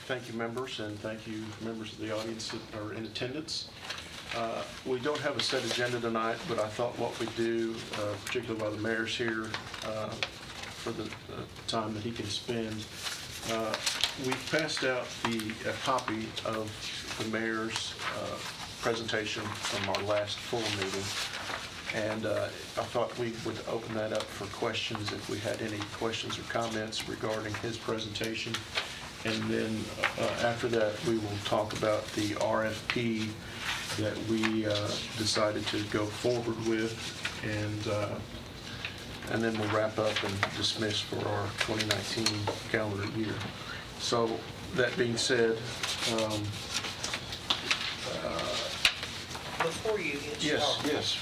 Thank you, members, and thank you, members of the audience that are in attendance. We don't have a set agenda tonight, but I thought what we'd do, particularly while the mayor's here, for the time that he can spend, we've passed out a copy of the mayor's presentation from our last full meeting. And I thought we would open that up for questions if we had any questions or comments regarding his presentation. And then after that, we will talk about the RFP that we decided to go forward with, and then we'll wrap up and dismiss for our 2019 calendar year. So that being said, Before you get started. yes,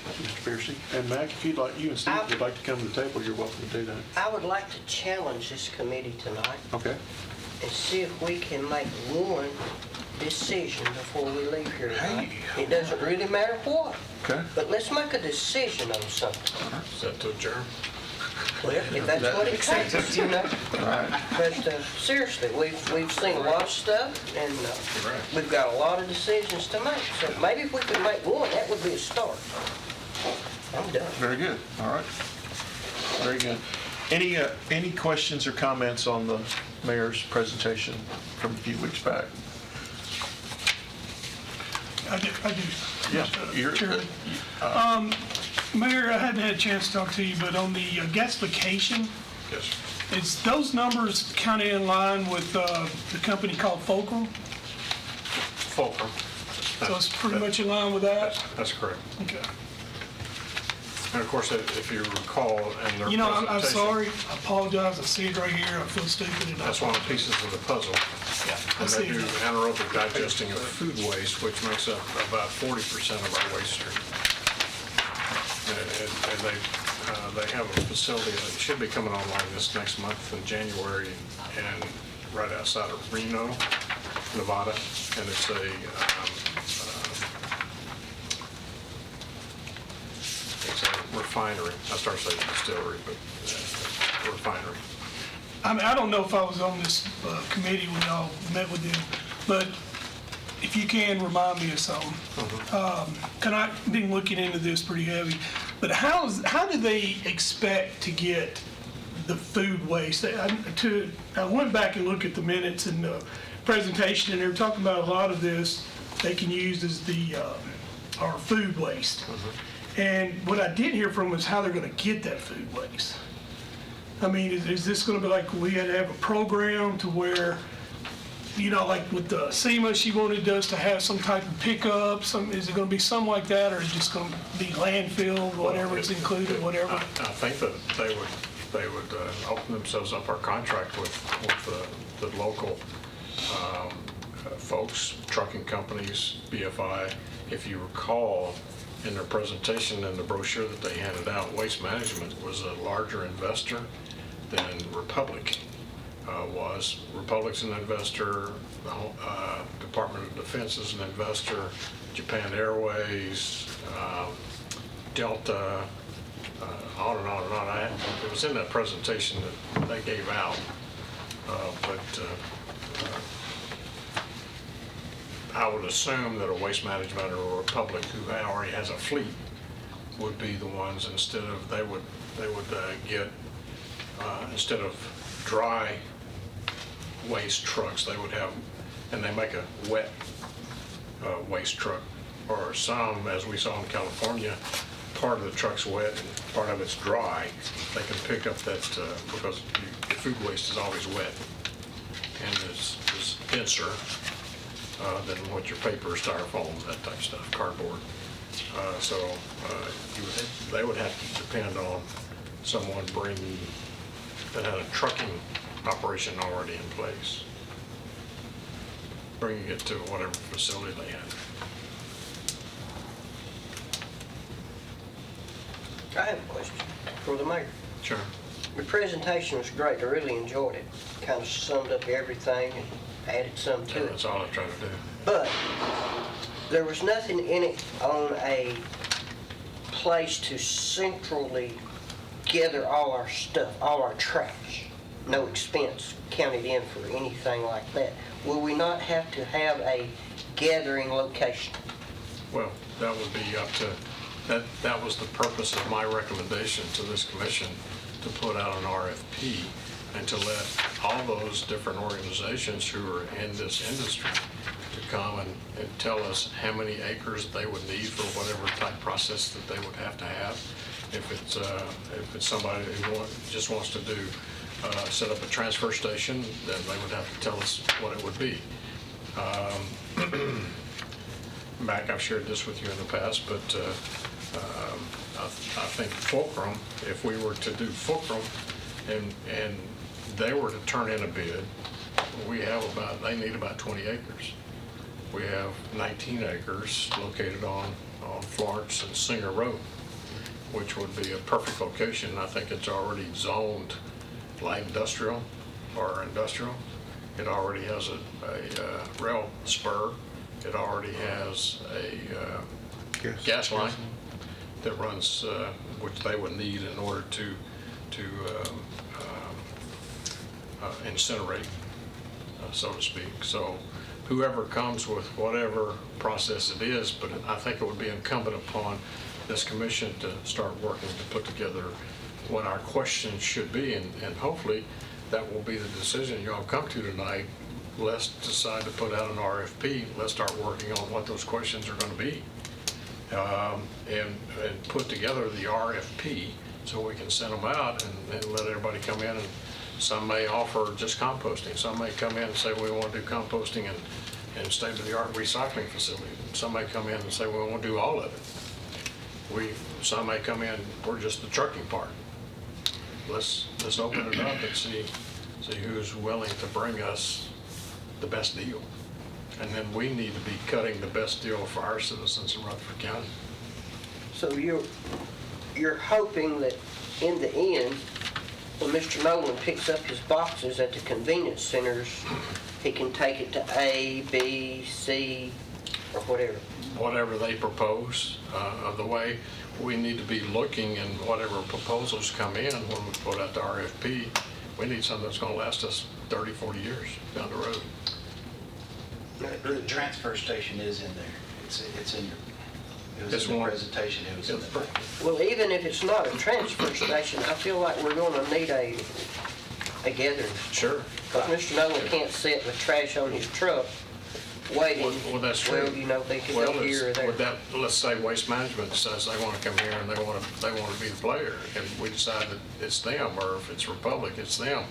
Mr. Piercy. And Mac, if you'd like, you and Steve would like to come to the table, you're welcome to do that. I would like to challenge this committee tonight Okay. and see if we can make one decision before we leave here tonight. It doesn't really matter what, Okay. but let's make a decision on something. Is that to adjourn? Well, if that's what it takes, you know. But seriously, we've seen a lot of stuff, and Right. we've got a lot of decisions to make. So maybe if we could make one, that would be a start. I'm done. Very good. All right. Very good. Any questions or comments on the mayor's presentation from a few weeks back? I do. Yeah. You're, Chairman. Mayor, I haven't had a chance to talk to you, but on the gasification, Yes. is those numbers kind of in line with the company called Fulcrum? Fulcrum. So it's pretty much in line with that? That's correct. Okay. And of course, if you recall in their You know, I'm presentation, sorry. I apologize. I see it right here. I feel stupid. And that's one of the pieces of the puzzle. I And see they do it. anaerobic digesting of food waste, which makes up about 40% of our waste stream. And they have a facility that should be coming online this next month in January, and right outside of Reno, Nevada, and it's a refinery. I started saying distillery, but refinery. I mean, I don't know if I was on this committee when y'all met with them, but if you can remind me of something. Cause I've been looking into this pretty heavy, but how do they expect to get the food waste? I went back and looked at the minutes and the presentation, and they were talking about a lot of this they can use as our food waste. And what I did hear from was how they're gonna get that food waste. I mean, is this gonna be like, we had to have a program to where, you know, like with the SEMA, she wanted us to have some type of pickup, is it gonna be something like that, or is it just gonna be landfill, whatever is included, whatever? I think that they would open themselves up our contract with the local folks, trucking companies, BFI. If you recall, in their presentation and the brochure that they handed out, Waste Management was a larger investor than Republic was. Republic's an investor, the Department of Defense is an investor, Japan Airways, Delta, on and on and on. It was in that presentation that they gave out, but I would assume that a Waste Management or a Republic who already has a fleet would be the ones, they would get, instead of dry waste trucks, they would have, and they make a wet waste truck, or some, as we saw in California, part of the truck's wet and part of it's dry. They can pick up that, because your food waste is always wet and is denser than what your paper, styrofoam, that type of stuff, cardboard. They would have to depend on someone that had a trucking operation already in place, bringing it to whatever facility they had. I have a question for the mayor. Sure. Your presentation was great. I really enjoyed it. Kind of summed up everything and added some to it. That's all I'm trying to do. But there was nothing in it on a place to centrally gather all our stuff, all our trash. no expense counted in for anything like that. Will we not have to have a gathering location? Well, that would be up to, that was the purpose of my recommendation to this commission, to put out an RFP and to let all those different organizations who are in this industry to come and tell us how many acres they would need for whatever type process that they would have to have. If it's somebody who just wants to do, set up a transfer station, then they would have to tell us what it would be. Mac, I've shared this with you in the past, but I think Fulcrum, if we were to do Fulcrum and they were to turn in a bid, they need about 20 acres. We have 19 acres located on Florence and Singer Road, which would be a perfect location. I think it's already zoned light industrial or industrial. It already has a rail spur. It already has a gas line that runs, which they would need in order to incinerate, so to speak. So whoever comes with whatever process it is, but I think it would be incumbent upon this commission to start working to put together what our questions should be, and hopefully that will be the decision y'all come to tonight. Let's decide to put out an RFP. Let's start working on what those questions are going to be, and put together the RFP so we can send them out and let everybody come in. And some may offer just composting. Some may come in and say we want to do composting and state-of-the-art recycling facility. Some may come in and say we want to do all of it. Some may come in, we're just the trucking part. Let's open it up and see who's willing to bring us the best deal. And then we need to be cutting the best deal for our citizens in Rutherford County. So you're hoping that in the end, when Mr. Nolan picks up his boxes at the convenience centers, he can take it to A, B, C, or whatever. Whatever they propose, the way we need to be looking in whatever proposals come in when we put out the RFP, we need something that's going to last us 30, 40 years down the road. The transfer station is in there. It's in your, it was It's in the one. presentation, it was in the packet. Well, even if it's not a transfer station, I feel like we're gonna need a gathering. Sure. Because Mr. Nolan can't sit with trash on his truck waiting. Well, that's true. Well, you know, they could Well, go here or there. with that, let's say Waste Management says they want to come here and they want to be the player, and we decide that it's them, or if it's Republic, it's them.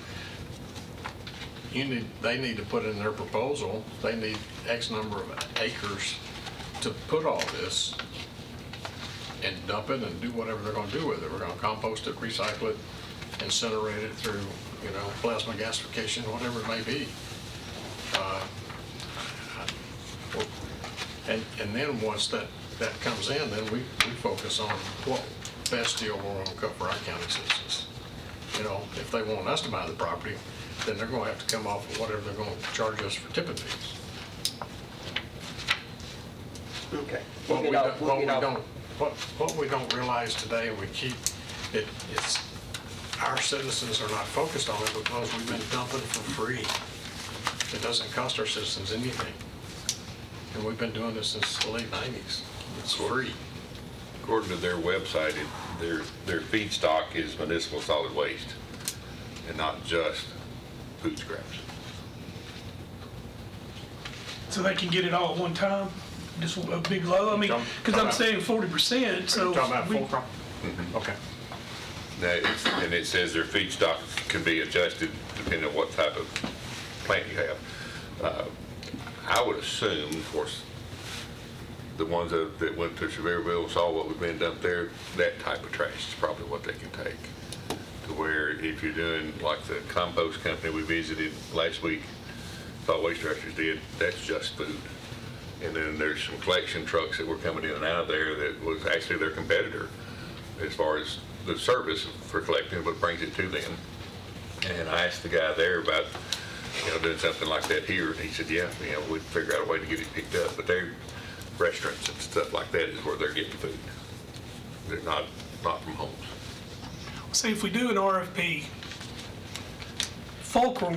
They need to put in their proposal, they need X number of acres to put all this and dump it and do whatever they're going to do with it. We're going to compost it, recycle it, incinerate it through, plasma gasification, whatever it may be. And then once that comes in, then we focus on what best deal we're going to cut for our county citizens. If they want us to buy the property, then they're going to have to come off of whatever they're going to charge us for tipping fees. Okay. What we don't realize today, and we keep it's our citizens are not focused on it because we've been dumping for free. It doesn't cost our citizens anything. And we've been doing this since the late 90s. It's free. According to their website, their feedstock is municipal solid waste and not just food scraps. So they can get it all at one time? Just a big load? I mean, because I'm saying 40%, so. Are you talking about we- Fulcrum? Okay. And it says their feedstock can be adjusted depending on what type of plant you have. I would assume, of course, the ones that went to Sevierville saw what was being dumped there, that type of trash is probably what they can take. To where if you're doing like the compost company we visited last week, solid waste directors did, that's just food. And then there's some collection trucks that were coming in and out of there that was actually their competitor as far as the service for collecting what brings it to them. And I asked the guy there about, doing something like that here, and he said, yeah, we'd figure out a way to get it picked up. But their restaurants and stuff like that is where they're getting food. They're not from homes. Say if we do an RFP, Fulcrum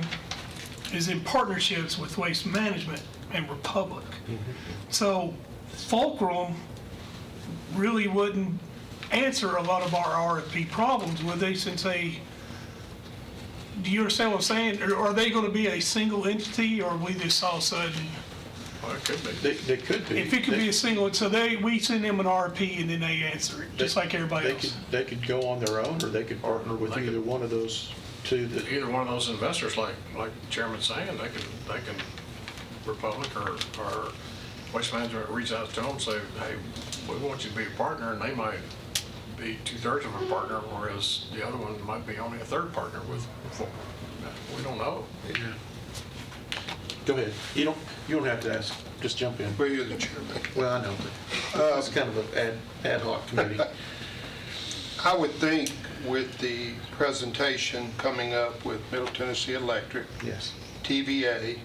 is in partnerships with Waste Management and Republic. So Fulcrum really wouldn't answer a lot of our RFP problems, would they, since they, do you understand what I'm saying? Or are they going to be a single entity, or we just all of a sudden, Well, it could be. They could be. if it could be a single, so we send them an RFP and then they answer it, just like everybody else? They could go on their own, or they could partner with They could- either one of those two that, Either one of those investors, like Chairman's saying, they can, Republic or Waste Management reach out to them and say, hey, we want you to be a partner, and they might be 2/3 of a partner, whereas the other one might be only a third partner with Fulcrum. We don't know. go ahead. You don't have to ask, just jump in. Well, you're the chairman. Well, I know, but it's kind of an ad hoc committee. I would think with the presentation coming up with Middle Tennessee Electric, Yes. TVA,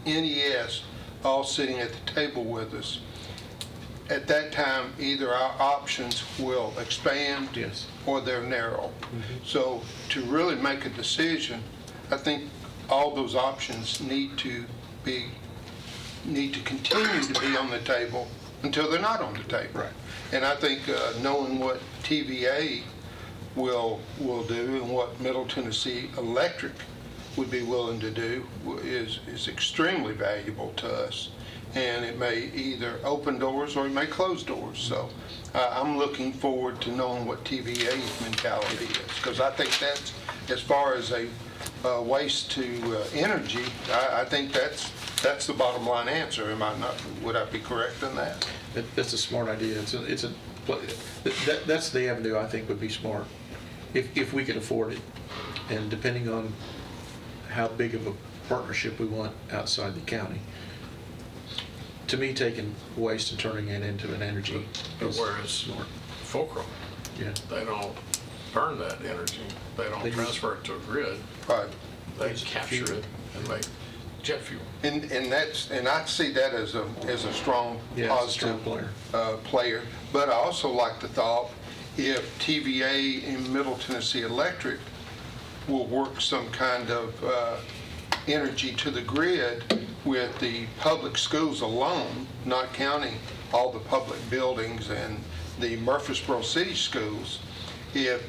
NES, all sitting at the table with us, at that time, either our options will expand Yes. or they're narrow. So to really make a decision, I think all those options need to continue to be on the table until they're not on the table. Right. And I think knowing what TVA will do and what Middle Tennessee Electric would be willing to do is extremely valuable to us. And it may either open doors or it may close doors. So I'm looking forward to knowing what TVA's mentality is, because I think that's, as far as a waste to energy, I think that's the bottom line answer. Am I not? Would I be correct in that? That's a smart idea. That's the avenue I think would be smart, if we could afford it. And depending on how big of a partnership we want outside the county. To me, taking waste and turning it into an energy is Whereas smart. Fulcrum, Yeah. they don't burn that energy. They don't They use- transfer it to a grid. Right. They Use capture fuel. it and make jet fuel. And I see that as a strong Yeah, it's a strong positive player. player. But I also like the thought, if TVA and Middle Tennessee Electric will work some kind of energy to the grid with the public schools alone, not counting all the public buildings and the Murfreesboro City schools, if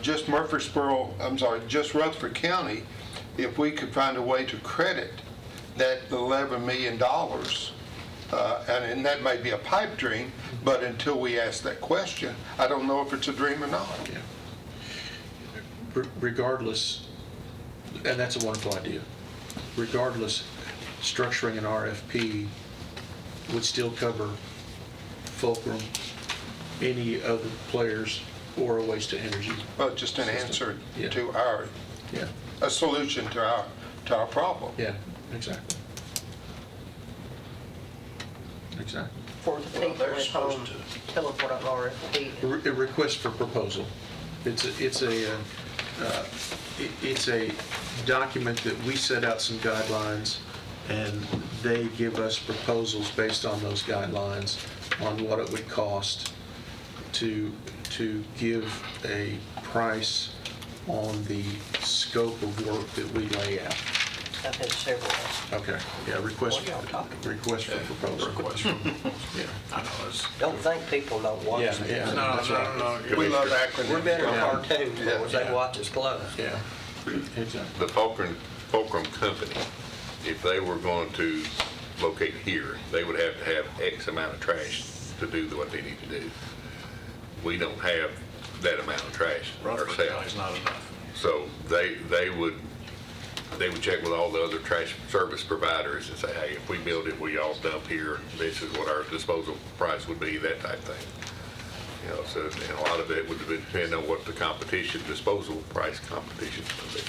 just Rutherford County, if we could find a way to credit that $11 million, and that may be a pipe dream, but until we ask that question, I don't know if it's a dream or not. Yeah. Regardless, and that's a wonderful idea. Regardless, structuring an RFP would still cover Fulcrum, any other players, or a waste to energy. Well, just an answer Yeah. to Yeah, a solution to our problem. yeah, exactly. Exactly. For the people they're at home, supposed to. tell them what an RFP is. A request for proposal. It's a document that we set out some guidelines, and they give us proposals based on those guidelines on what it would cost to give a price on the scope of work that we lay out. I've had several. Okay, yeah, request What are y'all talking about? request for proposal. Request for proposal. Yeah, I know it's. Don't think people know what. yeah, yeah, No, that's right. no. We love acronyms. We're better Yeah. at cartoons, but they watch us close. Yeah, exactly. The Fulcrum Company, if they were going to locate here, they would have to have X amount of trash to do what they need to do. We don't have that amount of trash Rutherford County's ourselves. not enough. So they would check with all the other trash service providers and say, hey, if we build it, we all dump here, this is what our disposal price would be, that type thing. You know, so, and a lot of it would depend on what the disposal price competition would be.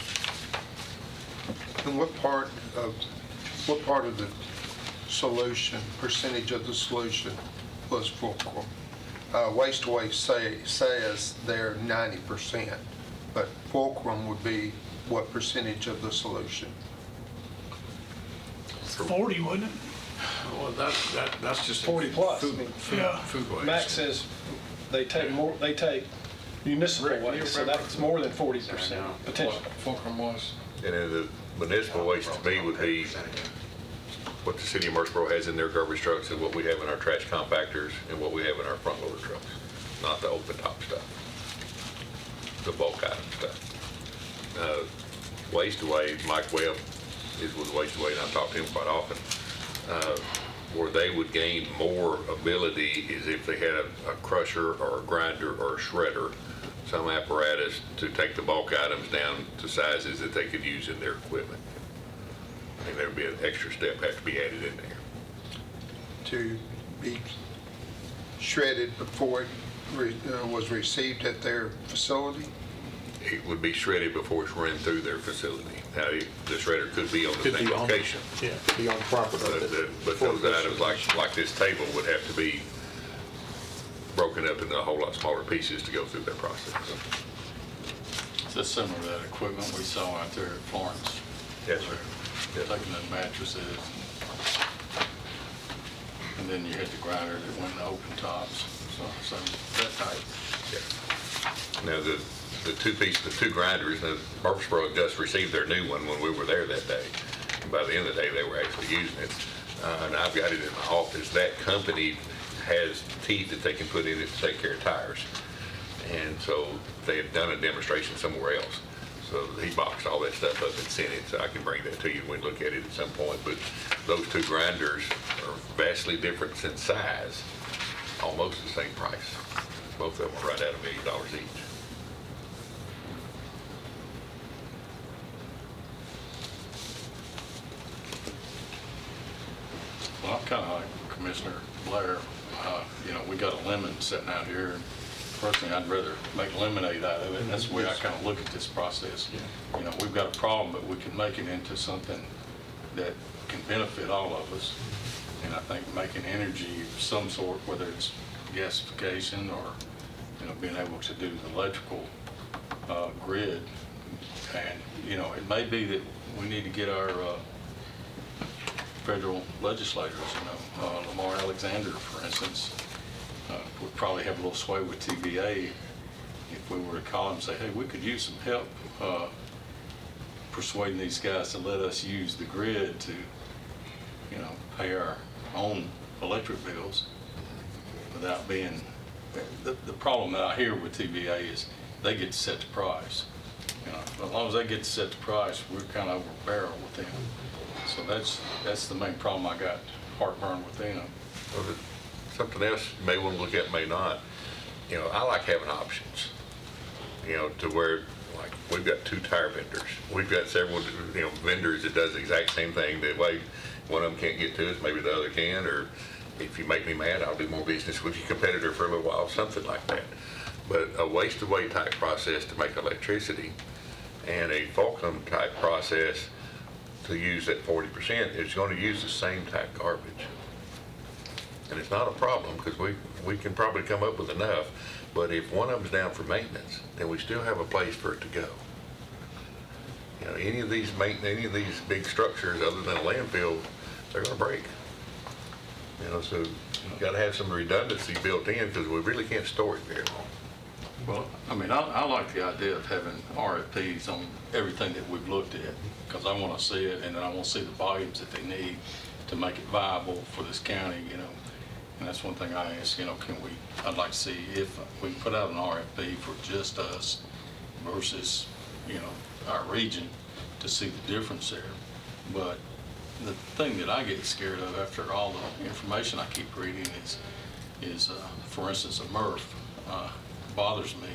And what part of the solution, percentage of the solution was Fulcrum? Waste to Waste says they're 90%, but Fulcrum would be what percentage of the solution? 40, wouldn't it? Well, that's just. 40 plus. Food Yeah. waste. Max says they take more, they take municipal waste, so that's more than 40% potential. Fulcrum was? And then the municipal waste to me would be what the city of Murfreesboro has in their garbage trucks and what we have in our trash compactors and what we have in our front loader trucks, not the open top stuff, the bulk item stuff. Waste away, Mike Webb is with Waste Away, and I talk to him quite often. Where they would gain more ability is if they had a crusher or a grinder or a shredder, some apparatus to take the bulk items down to sizes that they could use in their equipment. I mean, there would be an extra step have to be added in there. To be shredded before it was received at their facility? It would be shredded before it's run through their facility. Now, the shredder could be on the Could same be on, location. yeah, be on property. But those items like this table would have to be broken up into a whole lot smaller pieces to go through that process. Is this similar to that equipment we saw out there at Florence? Yes, sir. They're taking the mattresses, and then you had the grinder that went in the open tops, so that type. Yeah. Now, the two grinders, now Murfreesboro just received their new one when we were there that day. And by the end of the day, they were actually using it. And I've got it in my office. That company has teeth that they can put in it to take care of tires. And so they had done a demonstration somewhere else. So he boxed all that stuff up and sent it, so I can bring that to you when we look at it at some point. But those two grinders are vastly different in size, almost the same price. Both of them are right at $1 million each. Well, I'm kind of like Commissioner Blair. We got a lemon sitting out here, and personally, I'd rather make lemonade out of it, and that's the way I kind of look at this process. We've got a problem, but we can make it into something that can benefit all of us. And I think making energy of some sort, whether it's gasification or, being able to do the electrical grid, and, it may be that we need to get our federal legislators, Lamar Alexander, for instance, would probably have a little sway with TVA if we were to call him and say, hey, we could use some help persuading these guys to let us use the grid to, pay our own electric bills without being, the problem that I hear with TVA is they get to set the price. As long as they get to set the price, we're kind of over barrel with them. So that's the main problem I got, heartburn with them. Well, something else you may want to look at, may not. I like having options, to where, like, we've got 2 tire vendors. We've got several, vendors that does the exact same thing. That way, one of them can't get to us, maybe the other can, or if you make me mad, I'll do more business with your competitor for a little while, something like that. But a waste-away type process to make electricity and a Fulcrum type process to use that 40% is going to use the same type garbage. And it's not a problem because we can probably come up with enough. But if one of them's down for maintenance, then we still have a place for it to go. Any of these big structures other than a landfill, they're going to break. So you've got to have some redundancy built in because we really can't store it very long. Well, I like the idea of having RFPs on everything that we've looked at, because I want to see it, and then I want to see the volumes that they need to make it viable for this county, And that's one thing I ask, I'd like to see if we can put out an RFP for just us versus, our region, to see the difference there. But the thing that I get scared of after all the information I keep reading is for instance, a MRF bothers me,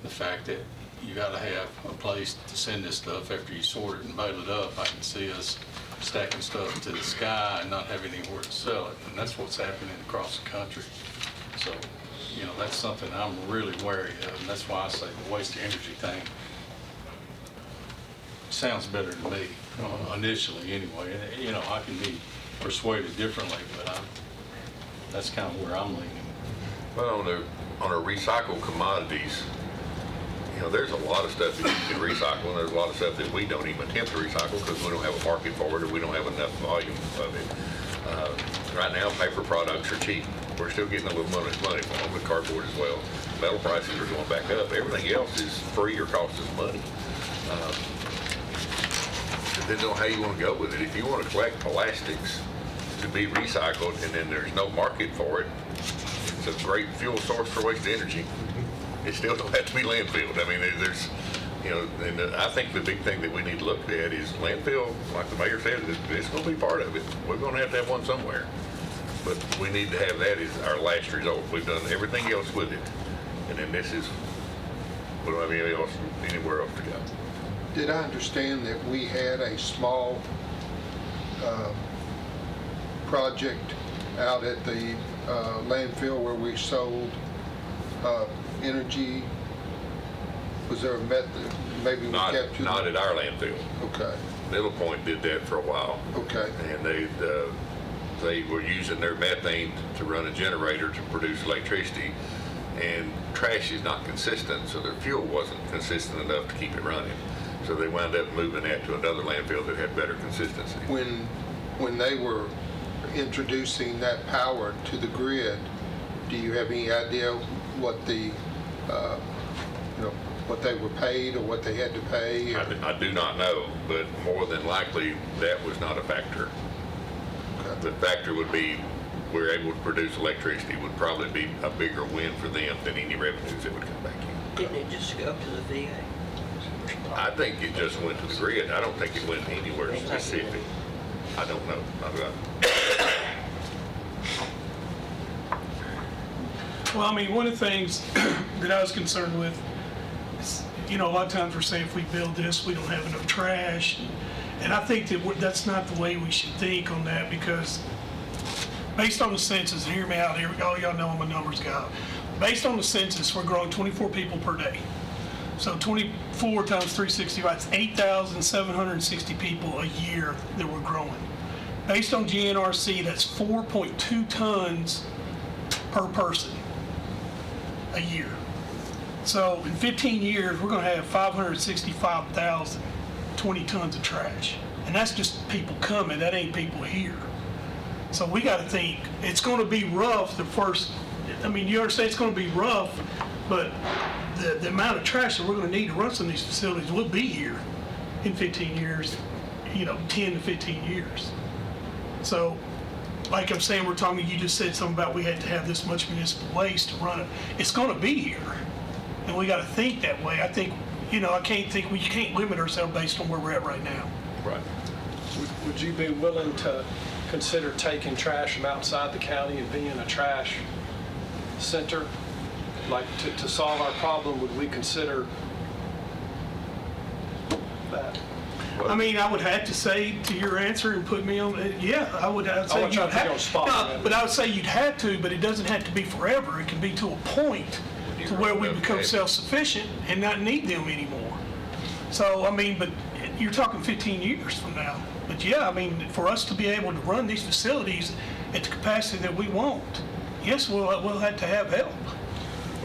the fact that you got to have a place to send this stuff after you sort it and bale it up. I can see us stacking stuff to the sky and not having anywhere to sell it, and that's what's happening across the country. So, that's something I'm really wary of, and that's why I say the waste to energy thing sounds better to me, initially anyway. And, I can be persuaded differently, but that's kind of where I'm leaning. Well, on our recycled commodities, there's a lot of stuff that you can recycle, and there's a lot of stuff that we don't even attempt to recycle because we don't have a market for it or we don't have enough volume of it. Right now, paper products are cheap. We're still getting a little money for them, with cardboard as well. Metal prices are going back up. Everything else is free or costs us money. Depends on how you want to go with it. If you want to collect plastics to be recycled and then there's no market for it, it's a great fuel source for waste energy. It still don't have to be landfilled. I mean, there's, and I think the big thing that we need to look at is landfill, like the mayor said, it's going to be part of it. We're going to have one somewhere. But we need to have that as our last resort. We've done everything else with it. And then this is, we don't have anywhere else to go. Did I understand that we had a small project out at the landfill where we sold energy? Was there a method, maybe we Not captured? at our landfill. Okay, Middle Point did that for a while. okay. And they were using their methane to run a generator to produce electricity. And trash is not consistent, so their fuel wasn't consistent enough to keep it running. So they wound up moving that to another landfill that had better consistency. When they were introducing that power to the grid, do you have any idea what the, what they were paid or what they had to pay? I do not know, but more than likely, that was not a factor. The factor would be we're able to produce electricity would probably be a bigger win for them than any revenues that would come back in. Didn't it just go to the VA? I think it just went to the grid. I don't think it went anywhere specific. I don't know. Well, I mean, one of the things that I was concerned with is, a lot of times we're saying if we build this, we don't have enough trash. And I think that that's not the way we should think on that, because based on the census, and hear me out here, all y'all know I'm a numbers guy. Based on the census, we're growing 24 people per day. So 24 times 365, that's 8,760 people a year that we're growing. Based on GNRC, that's 4.2 tons per person a year. So in 15 years, we're going to have 565,020 tons of trash. And that's just people coming, that ain't people here. So we got to think, it's going to be rough the first, you understand it's going to be rough, but the amount of trash that we're going to need to run some of these facilities will be here in 15 years, 10 to 15 years. So, like I'm saying, you just said something about we had to have this much municipal waste to run it. It's going to be here, and we got to think that way. I think, we can't limit ourselves based on where we're at right now. Right. Would you be willing to consider taking trash from outside the county and being a trash center? Like, to solve our problem, would we consider that? I would have to say to your answer and put me on, yeah, I would say want you'd you to put you on have, the spot, no, man. but I would say you'd have to, but it doesn't have to be forever. It can be to a point to where we become self-sufficient and not need them anymore. So, but you're talking 15 years from now. But yeah, for us to be able to run these facilities at the capacity that we want, yes, we'll have to have help.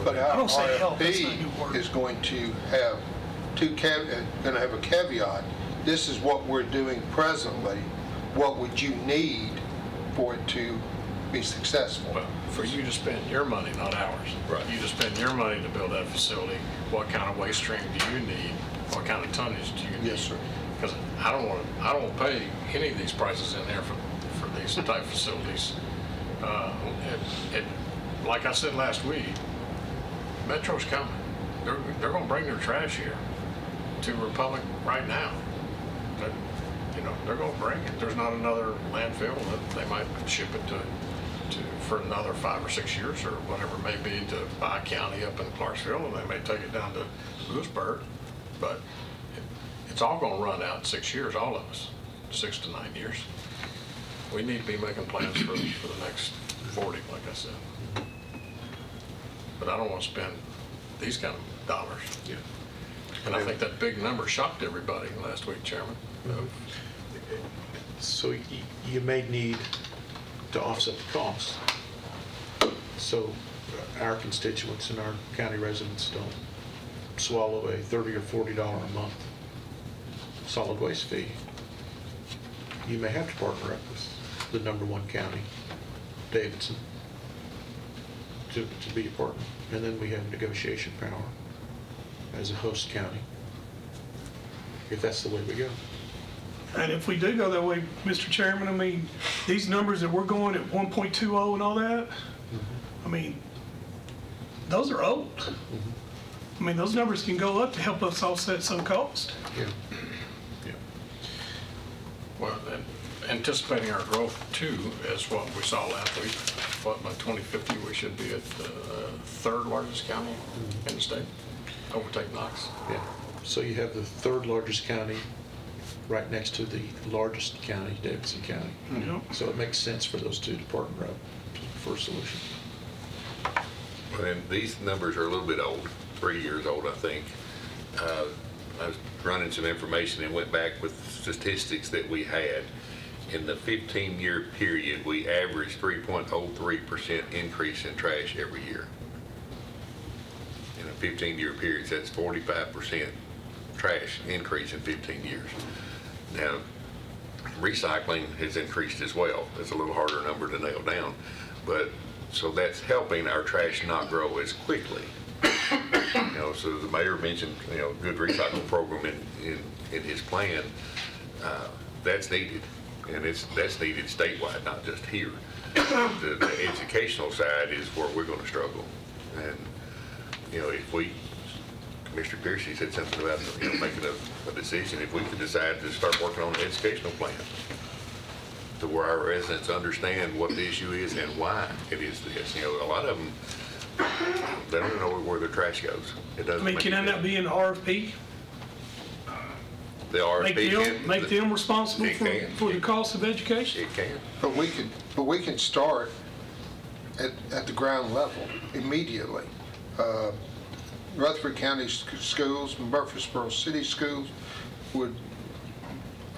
But I our don't say help, that's not a good RFP word. is going to have a caveat. This is what we're doing presently. What would you need for it to be successful? Well, for you to spend your money, not ours. Right. You to spend your money to build that facility, what kind of waste stream do you need? What kind of tonnage do you need? Yes, sir. Because I don't want to pay any of these prices in there for these type facilities. Like I said last week, Metro's coming. They're going to bring their trash here to Republic right now. But, they're going to bring it. There's not another landfill that they might ship it to for another 5 or 6 years or whatever it may be to buy a county up in Clarksville, and they may take it down to Lewisburg. But it's all going to run out in 6 years, all of us, 6 to 9 years. We need to be making plans for the next 40, like I said. But I don't want to spend these kind of dollars. Yeah. And I think that big number shocked everybody last week, Chairman. So you may need to offset the costs. So our constituents and our county residents don't swallow a $30 or $40 a month solid waste fee. You may have to partner up with the #1 county, Davidson, to be a partner. And then we have negotiation power as a host county, if that's the way we go. And if we do go that way, Mr. Chairman, I mean, these numbers that we're going at 1.20 and all that, I mean, those are old. I mean, those numbers can go up to help us offset some cost. Yeah. Yeah. Well, and anticipating our growth too, is what we saw last week. What, by 2050, we should be at the third largest county in the state, overtake Knox. Yeah. So you have the third largest county right next to the largest county, Davidson County. Yep. So it makes sense for those two to partner up for a solution. And these numbers are a little bit old, 3 years old, I think. I was running some information and went back with statistics that we had. In the 15-year period, we averaged 3.03% increase in trash every year. In a 15-year period, that's 45% trash increase in 15 years. Now, recycling has increased as well. It's a little harder number to nail down, but so that's helping our trash not grow as quickly. You know, so the mayor mentioned, you know, good recycling program in his plan. That's needed, and that's needed statewide, not just here. The educational side is where we're going to struggle, and you know, if we, Commissioner Piercy said something about, you know, making a decision, if we could decide to start working on an educational plan to where our residents understand what the issue is and why it is this. You know, a lot of them, they don't know where their trash goes. It I doesn't mean, make can any that be in the RFP? The RFP Make them responsible It can. for the cost of education? It can. But we can start at the ground level immediately. Rutherford County schools, Murfreesboro City schools would,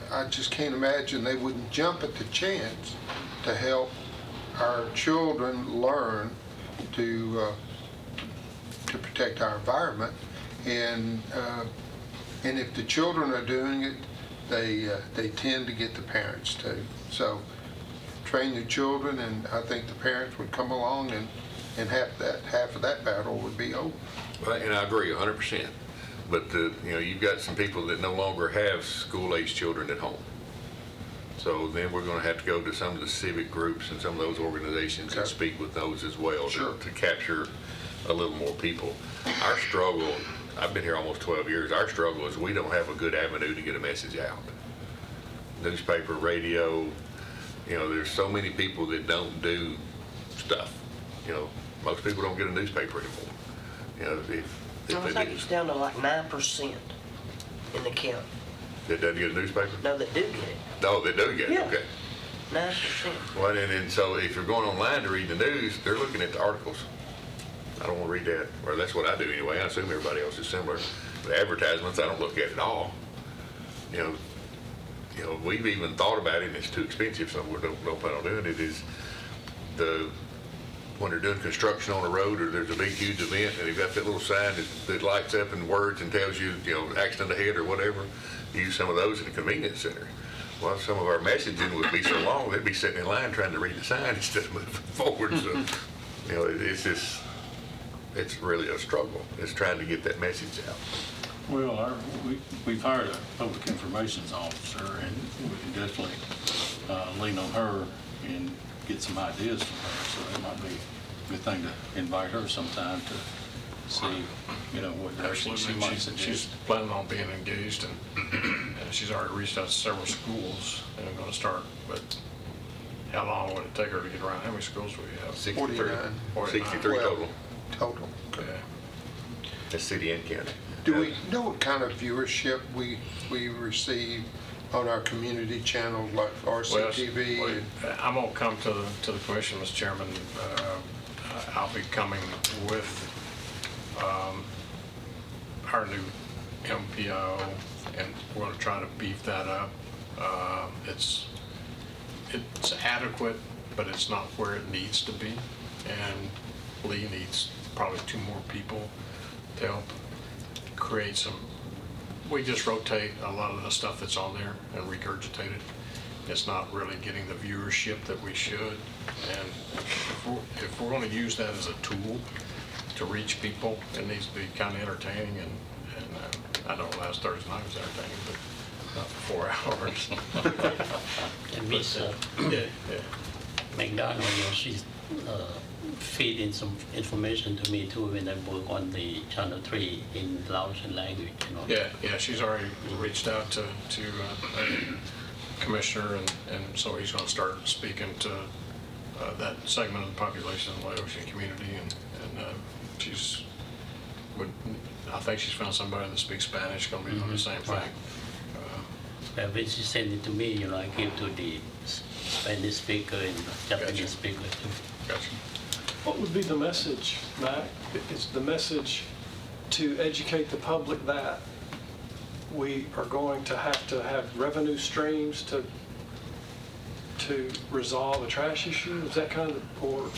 I just can't imagine they wouldn't jump at the chance to help our children learn to protect our environment. And if the children are doing it, they tend to get the parents too. So train the children, and I think the parents would come along, and half of that battle would be over. Well, and I agree 100%. But you know, you've got some people that no longer have school-age children at home. So then we're going to have to go to some of the civic groups and some of those organizations and Okay. speak with those as well Sure. to capture a little more people. Our struggle, I've been here almost 12 years, our struggle is we don't have a good avenue to get a message out. Newspaper, radio, you know, there's so many people that don't do stuff. You know, most people don't get a newspaper anymore. You know, if I they think do, it's down to like 9% in the county. that doesn't get a newspaper? No, that do get it. No, they do get it, Yeah. okay. 9%. Well, and so if you're going online to read the news, they're looking at the articles. I don't want to read that, or that's what I do anyway. I assume everybody else is similar. The advertisements, I don't look at all. You know, we've even thought about it, and it's too expensive, so we don't plan on doing it, is when they're doing construction on a road or there's a big, huge event, and they've got that little sign that lights up in words and tells you, you know, accident ahead or whatever, use some of those at a convenience center. Well, some of our messaging would be so long, they'd be sitting in line trying to read the sign instead of moving forward. So, you know, it's really a struggle. It's trying to get that message out. Well, we've hired a public information officer, and we can definitely lean on her and get some ideas from her. So that might be a good thing to invite her sometime to see, you know, what direction she Absolutely. might She's suggest. planning on being engaged, and she's already reached out to several schools and going to start, but how long would it take her to get around? How many schools do we have? 63. 49. 63 total. Total. Yeah. That's city and county. Do we know what kind of viewership we receive on our community channels like RCTV? Well, I'm going to come to the commission, Mr. Chairman. I'll be coming with our new MPO, and we're going to try to beef that up. It's adequate, but it's not where it needs to be, and Lee needs probably 2 more people to help create some. We just rotate a lot of the stuff that's on there and regurgitate it, it's not really getting the viewership that we should. And if we're going to use that as a tool to reach people, it needs to be kind of entertaining. And I know last Thursday night was entertaining, but not for 4 hours. And Miss Yeah, McDonald, she's feeding some information to me too when I work on the Channel 3 in Laotian language, yeah, she's already reached out to Commissioner, and so he's going to start speaking to that segment of the population of the Laotian community, and I think she's found somebody that speaks Spanish, going to be doing the same thing. But when she sent it to me, I gave to the Spanish speaker and Japanese Gotcha. speaker too. Gotcha. What would be the message, Mac? Is the message to educate the public that we are going to have revenue streams to resolve a trash issue? Is that kind of, or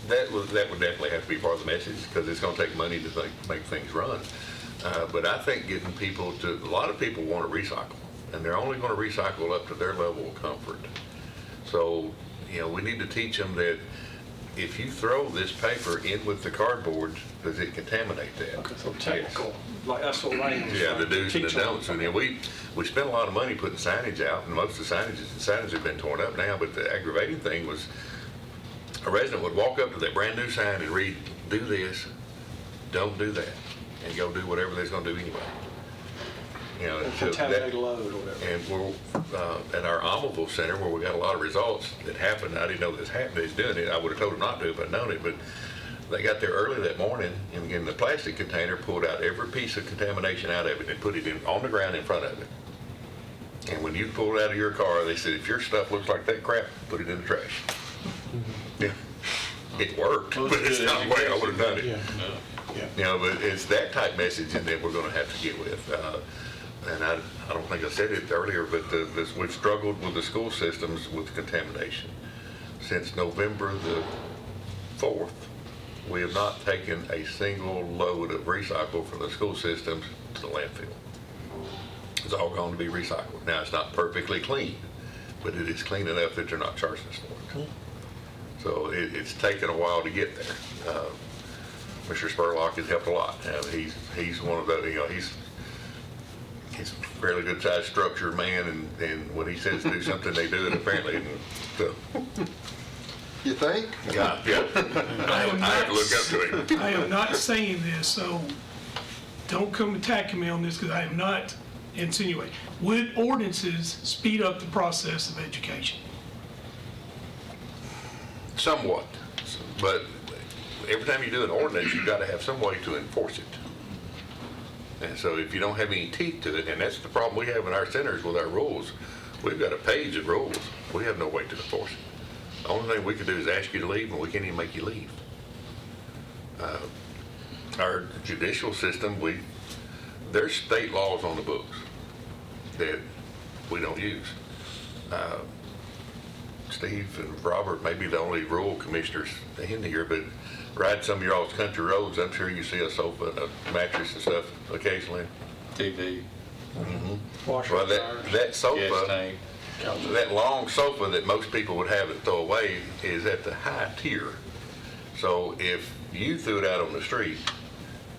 That would definitely have to be part of the message, because it's going to take money to make things run. But I think getting people to, a lot of people want to recycle, and they're only going to recycle up to their level of comfort. So, we need to teach them that if you throw this paper in with the cardboard, does it contaminate that? okay, so technical, like that's what Wayne was Yeah, the trying to do's and the teach them. don'ts. And then we spent a lot of money putting signage out, and most of the signage have been torn up now, but the aggravating thing was a resident would walk up to that brand new sign and read, do this, don't do that, and go do whatever they're gonna do anyway. And so contaminate load or whatever. and we're, at our Almaville Center, where we got a lot of results that happened, I didn't know this happened, they was doing it, I would have told them not to if I'd known it, but they got there early that morning, and in the plastic container, pulled out every piece of contamination out of it and put it on the ground in front of it. And when you pull it out of your car, they said, if your stuff looks like that crap, put it in the trash. Yeah, it worked, Well, but it's good not the way I would have done it. Yeah. But it's that type messaging that we're gonna have to get with. And I don't think I said it earlier, but we've struggled with the school systems with contamination. Since November the 4th, we have not taken a single load of recycle from the school systems to the landfill. It's all going to be recycled. Now, it's not perfectly clean, but it is clean enough that they're not charging us for it. So it's taken a while to get there. Mr. Spurlock has helped a lot. He's one of those, he's a fairly good sized structured man, and when he says do something, they do it apparently. And so, You think? yeah, I have to look up to him. I am not saying this, so don't come attacking me on this, because I am not insinuating. Would ordinances speed up the process of education? Somewhat, but every time you do an ordinance, you've got to have some way to enforce it. And so if you don't have any teeth to it, and that's the problem we have in our centers with our rules, we've got a page of rules. We have no way to enforce it. The only thing we can do is ask you to leave, and we can't even make you leave. Our judicial system, there's state laws on the books that we don't use. Steve and Robert may be the only rural commissioners in here, but ride some of your all's country roads, I'm sure you see a sofa, a mattress and stuff occasionally. TV, Washer Well, and dryers. that gas sofa, tank. that long sofa that most people would have and throw away is at the high tier. So if you threw it out on the street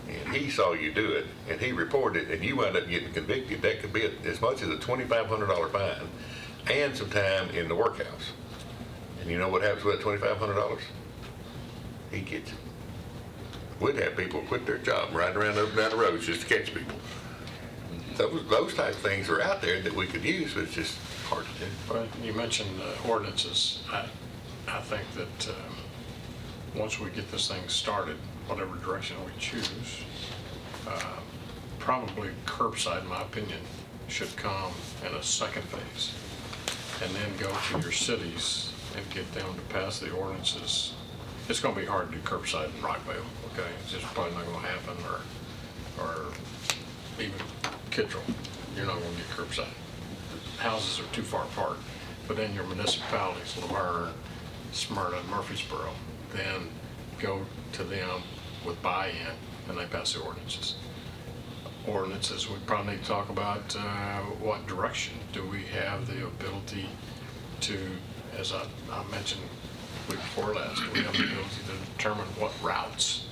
and he saw you do it and he reported it and you wound up getting convicted, that could be as much as a $2,500 fine and some time in the workhouse. And you know what happens with that $2,500? He gets it. We'd have people quit their job and ride around up and down the roads just to catch people. Those type of things are out there that we could use, but it's just hard to do. Well, you mentioned ordinances. I think that once we get this thing started, whatever direction we choose, probably curbside, in my opinion, should come in a second phase. And then go to your cities and get them to pass the ordinances. It's going to be hard to do curbside in Rockville, okay? It's just probably not going to happen, or even Kittrell. You're not going to get curbside. The houses are too far apart. But in your municipalities, Laverne, Smyrna, Murfreesboro, then go to them with buy-in, and they pass the ordinances. ordinances, we probably need to talk about what direction do we have the ability to, as I mentioned week before last, do we have the ability to determine what routes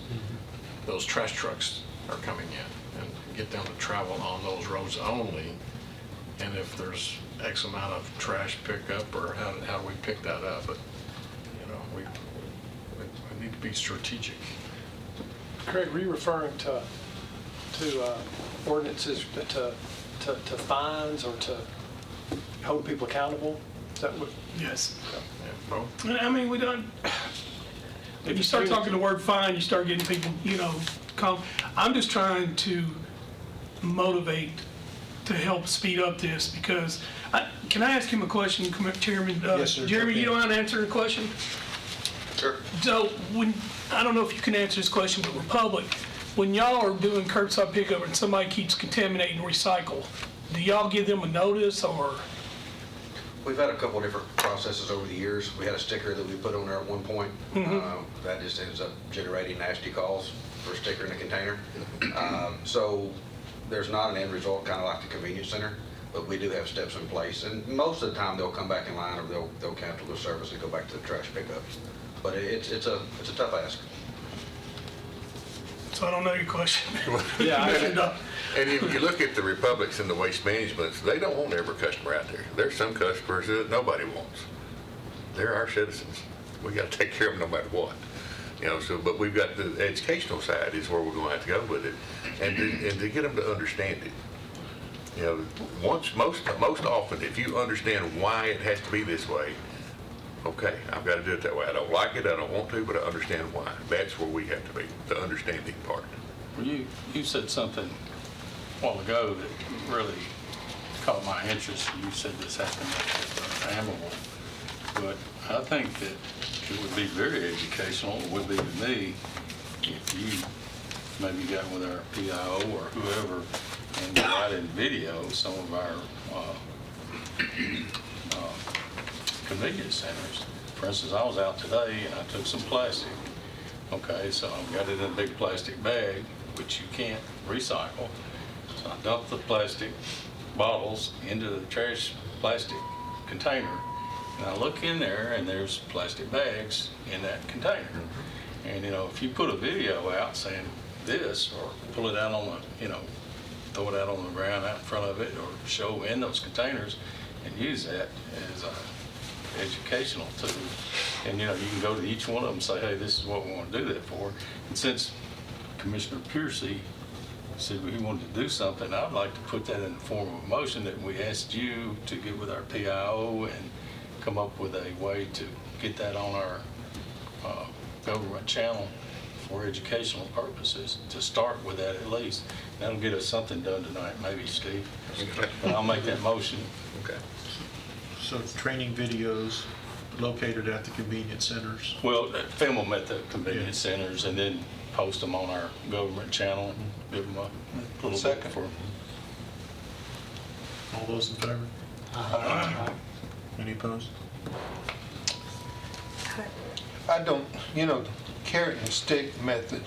those trash trucks are coming in and get them to travel on those roads only? And if there's X amount of trash pickup, or how do we pick that up? But, you know, we need to be strategic. Craig, were you referring to ordinances, to fines or to hold people accountable? Is that what? Yes. Yeah, both. And I mean, we don't, if you start talking the word fine, you start getting people, I'm just trying to motivate to help speed up this, because, can I ask him a question, Chairman? Yes, sir. Jeremy, you don't mind answering the question? Sure. So, I don't know if you can answer this question, but Republic, when y'all are doing curbside pickup and somebody keeps contaminating recycle, do y'all give them a notice, or? We've had a couple different processes over the years. We had a sticker that we put on there at one point. That just ends up generating nasty calls for a sticker in a container. So there's not an end result, kind of like the convenience center, but we do have steps in place. And most of the time they'll come back in line, or they'll cancel the service and go back to the trash pickup. But it's a tough ask. So I don't know your question. Yeah. And if you look at the Republics and the Waste Managements, they don't want every customer out there. There's some customers that nobody wants. They're our citizens. We got to take care of them no matter what. But we've got the educational side is where we're going to have to go with it, and to get them to understand it. Most often, if you understand why it has to be this way, okay, I've got to do it that way. I don't like it, I don't want to, but I understand why. That's where we have to be, the understanding part. Well, you said something a while ago that really caught my interest. You said this happened at Amarillo, but I think that it would be very educational, it would be to me, if you maybe got with our PIO or whoever and got in video some of our convenience centers. For instance, I was out today and I took some plastic. Okay, so I got it in a big plastic bag, which you can't recycle. So I dumped the plastic bottles into the trash plastic container. And I look in there and there's plastic bags in that container. And if you put a video out saying this, or pull it out on the, throw it out on the ground out in front of it, or show in those containers and use that as a educational tool. And you can go to each one of them and say, hey, this is what we want to do that for. And since Commissioner Piercy said he wanted to do something, I'd like to put that in the form of a motion that we asked you to get with our PIO and come up with a way to get that on our government channel for educational purposes, to start with that at least. That'll get us something done tonight, maybe, Steve. But I'll make that motion. Okay. So training videos located at the convenience centers? Well, film them at the convenience centers and then post them on our government channel, give them a little bit for. All those in favor? Any opposed? I don't, the carrot and stick method,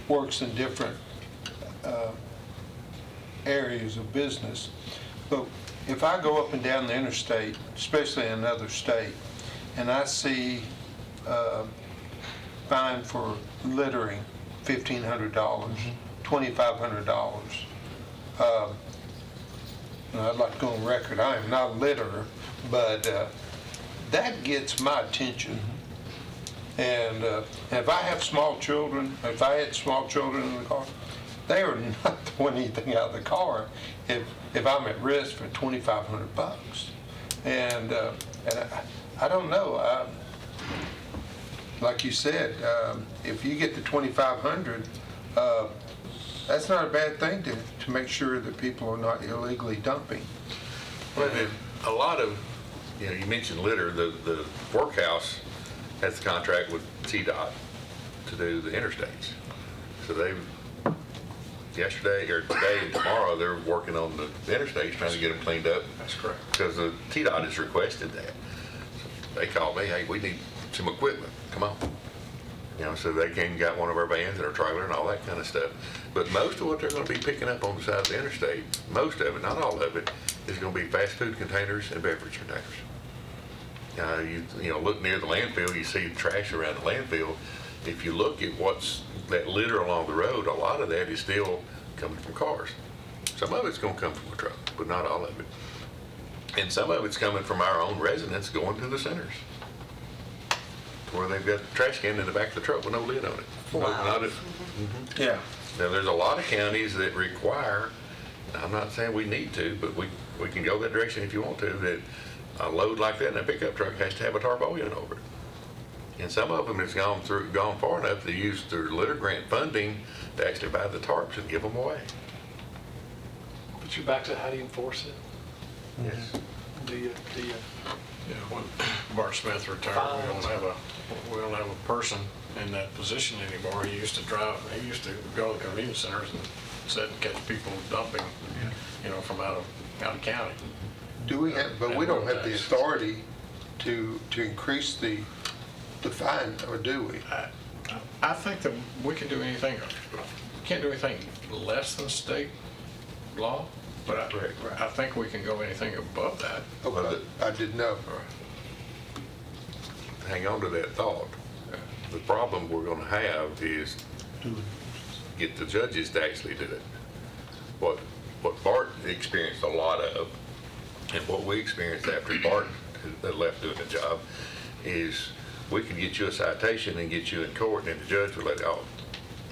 works in different areas of business. But if I go up and down the interstate, especially in another state, and I see fine for littering, $1,500, $2,500. I'd like to go on record, I am not a litterer, but that gets my attention. And if I have small children, if I had small children in the car, they are not throwing anything out of the car if I'm at risk for $2,500. And I don't know. Like you said, if you get the $2,500, that's not a bad thing to make sure that people are not illegally dumping. Well, a lot of, you mentioned litter, the workhouse has the contract with TDOT to do the interstates. So yesterday or today and tomorrow, they're working on the interstates, trying to get them cleaned up. That's correct. Because the TDOT has requested that. So they called me, hey, we need some equipment, come on. So they came and got one of our vans and our trailer and all that kind of stuff. But most of what they're going to be picking up on the side of the interstate, most of it, not all of it, is going to be fast food containers and beverage containers. Look near the landfill, you see the trash around the landfill. If you look at what's that litter along the road, a lot of that is still coming from cars. Some of it's going to come from a truck, but not all of it. And some of it's coming from our own residents going to the centers, where they've got the trash can in the back of the truck with no lid on it. Wow. Yeah. Now, there's a lot of counties that require, I'm not saying we need to, but we can go that direction if you want to, that a load like that in a pickup truck has to have a tarpaulin over it. And some of them has gone far enough to use their litter grant funding to actually buy the tarps and give them away. But you're back to how do you enforce it? Yes. Do you, When Bart Smith retired, we don't have a person in that position anymore. He used to go to the convenience centers and sit and catch people dumping, from out of county. Do we have, but we don't have the authority to increase the fine, or do we? I think that we can do anything, can't do anything less than state law, but I think we can go anything above that. Okay, I didn't know. Hang on to that thought. The problem we're going to have is get the judges to actually do it. What Bart experienced a lot of, and what we experienced after Bart had left doing the job, is we could get you a citation and get you in court, and the judge would let,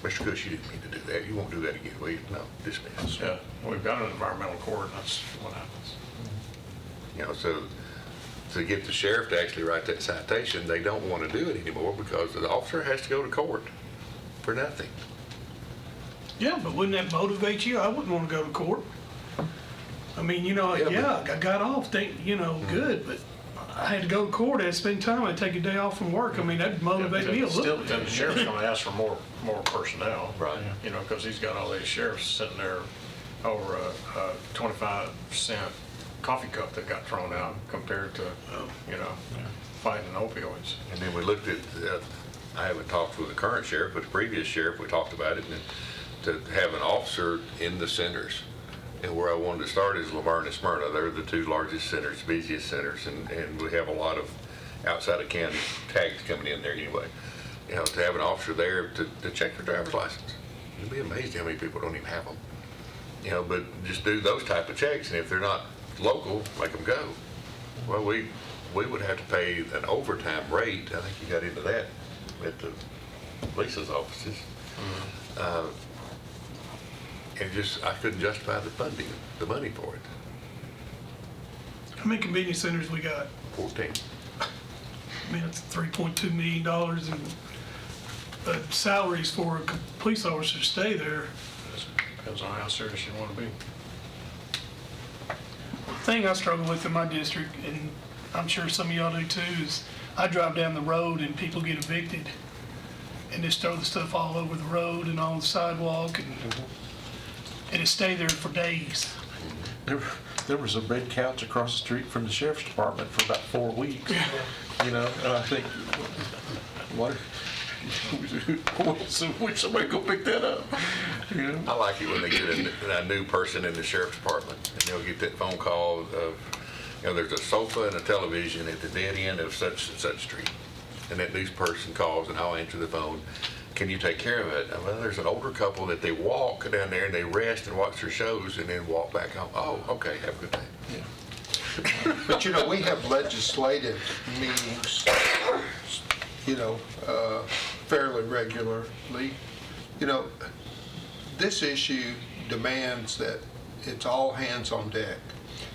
Mr. Cush, you didn't mean to do that. You won't do that again, will you? No, dismiss. Yeah, we've got an environmental court, and that's what happens. So to get the sheriff to actually write that citation, they don't want to do it anymore because the officer has to go to court for nothing. Yeah, but wouldn't that motivate you? I wouldn't want to go to court. I mean, I got off, good, but I had to go to court, I had to spend time, I'd take a day off from work. I mean, that'd motivate me a little bit. Then the sheriff's going to ask for more personnel. Right. Because he's got all these sheriffs sitting there over a 25-cent coffee cup that got thrown out compared to, fighting opioids. And then we looked at, I haven't talked with the current sheriff, but the previous sheriff, we talked about it, and to have an officer in the centers. And where I wanted to start is Laverne and Smyrna. They're the two largest centers, busiest centers, and we have a lot of outside of county tags coming in there anyway. To have an officer there to check their driver's license. You'd be amazed how many people don't even have them. But just do those type of checks, and if they're not local, make them go. Well, we would have to pay an overtime rate. I think you got into that at the police's offices. And I couldn't justify the funding, the money for it. How many convenience centers we got? 14. I mean, it's $3.2 million in salaries for a police officer to stay there. Depends on how serious you want to be. The thing I struggle with in my district, and I'm sure some of y'all do too, is I drive down the road and people get evicted and just throw the stuff all over the road and on the sidewalk, and it stay there for days. There was a red couch across the street from the sheriff's department for about 4 weeks. And I think, wish somebody go pick that up. I like it when they get a new person in the sheriff's department, and they'll get that phone call of, there's a sofa and a television at the dead end of such and such street. And that new person calls, and I'll answer the phone. Can you take care of it? Well, there's an older couple that they walk down there and they rest and watch their shows and then walk back home. Oh, okay, have a good day. But we have legislative meetings, fairly regularly. This issue demands that it's all hands on deck.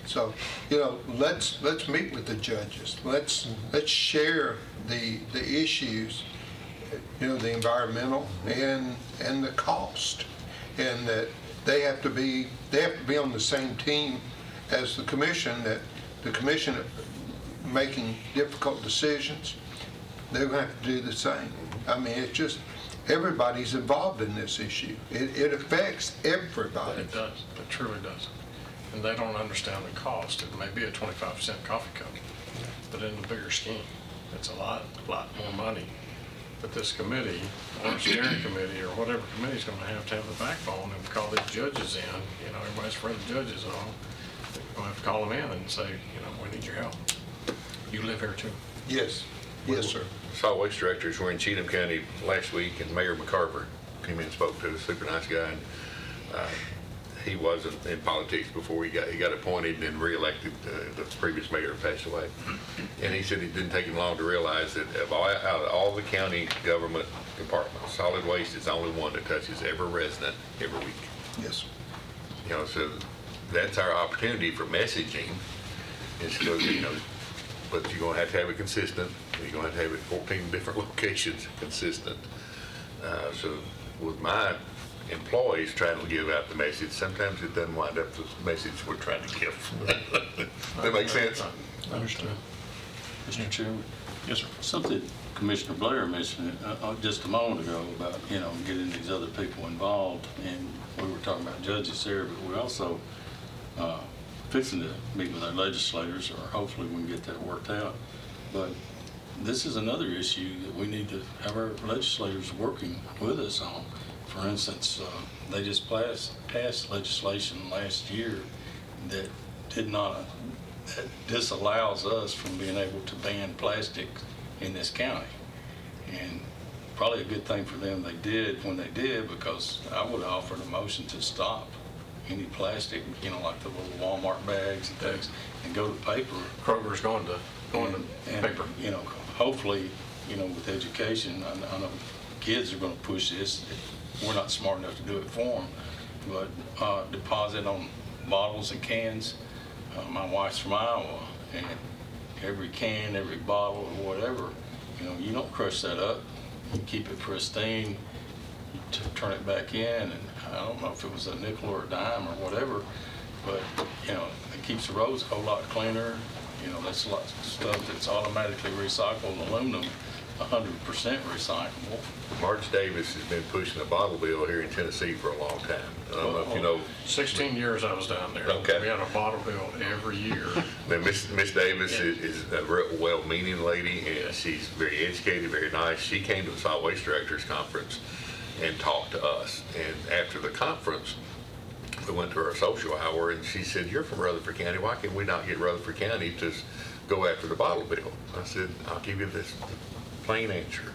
So, let's meet with the judges. Let's share the issues, the environmental and the cost, and that they have to be on the same team as the commission. That the commission making difficult decisions, they're going to have to do the same. I mean, it's just everybody's involved in this issue. It affects everybody. It does. It truly does. And they don't understand the cost. It may be a 25-cent coffee cup, but in the bigger scheme, it's a lot more money But this committee, or steering committee, or whatever committee's gonna have to have the backbone and call these judges in, you know, everybody's afraid of judges and all. They're gonna have to call them in and say, you know, we need your help. You live here too. Yes, yes, sir. Solid waste directors were in Cheatham County last week, and Mayor McCarver came in and spoke to us, super nice guy. And he wasn't in politics before he got appointed and then reelected. The previous mayor passed away. And he said it didn't take him long to realize that out of all the county government departments, solid waste is the only one that touches every resident every week. Yes. You know, so that's our opportunity for messaging. Is because, you know, but you're gonna have to have it consistent. You're gonna have to have it 14 different locations consistent. So with my employees trying to give out the message, sometimes it doesn't wind up the message we're trying to give. That makes sense? Understood. Mr. Chairman, Yes, sir. something Commissioner Blair mentioned just a moment ago about, you know, getting these other people involved, and we were talking about judges there, but we're also fixing to meet with our legislators, or hopefully we can get that worked out. But this is another issue that we need to have our legislators working with us on. For instance, they just passed legislation last year that disallows us from being able to ban plastic in this county. And probably a good thing for them they did when they did, because I would have offered a motion to stop any plastic, you know, like the little Walmart bags and things, and go to paper. Kroger's going to And, paper. you know, hopefully, you know, with education, I know kids are going to push this. We're not smart enough to do it for them, but deposit on bottles and cans. My wife's from Iowa, and every can, every bottle, or whatever, you know, you don't crush that up. You keep it pristine, you turn it back in, and I don't know if it was a nickel or a dime or whatever, but, you know, it keeps the roads a whole lot cleaner. You know, that's a lot of stuff that's automatically recycled. Aluminum, 100% recyclable. Marge Davis has been pushing a bottle bill here in Tennessee for a long time. I don't know if you know. 16 years I was down there. Okay. We had a bottle bill every year. Now, Miss Davis is a real well-meaning lady, and she's very educated, very nice. She came to the Solid Waste Directors Conference and talked to us. And after the conference, we went to our social hour, and she said, "You're from Rutherford County. Why can we not get Rutherford County to go after the bottle bill?" I said, "I'll give you this plain answer.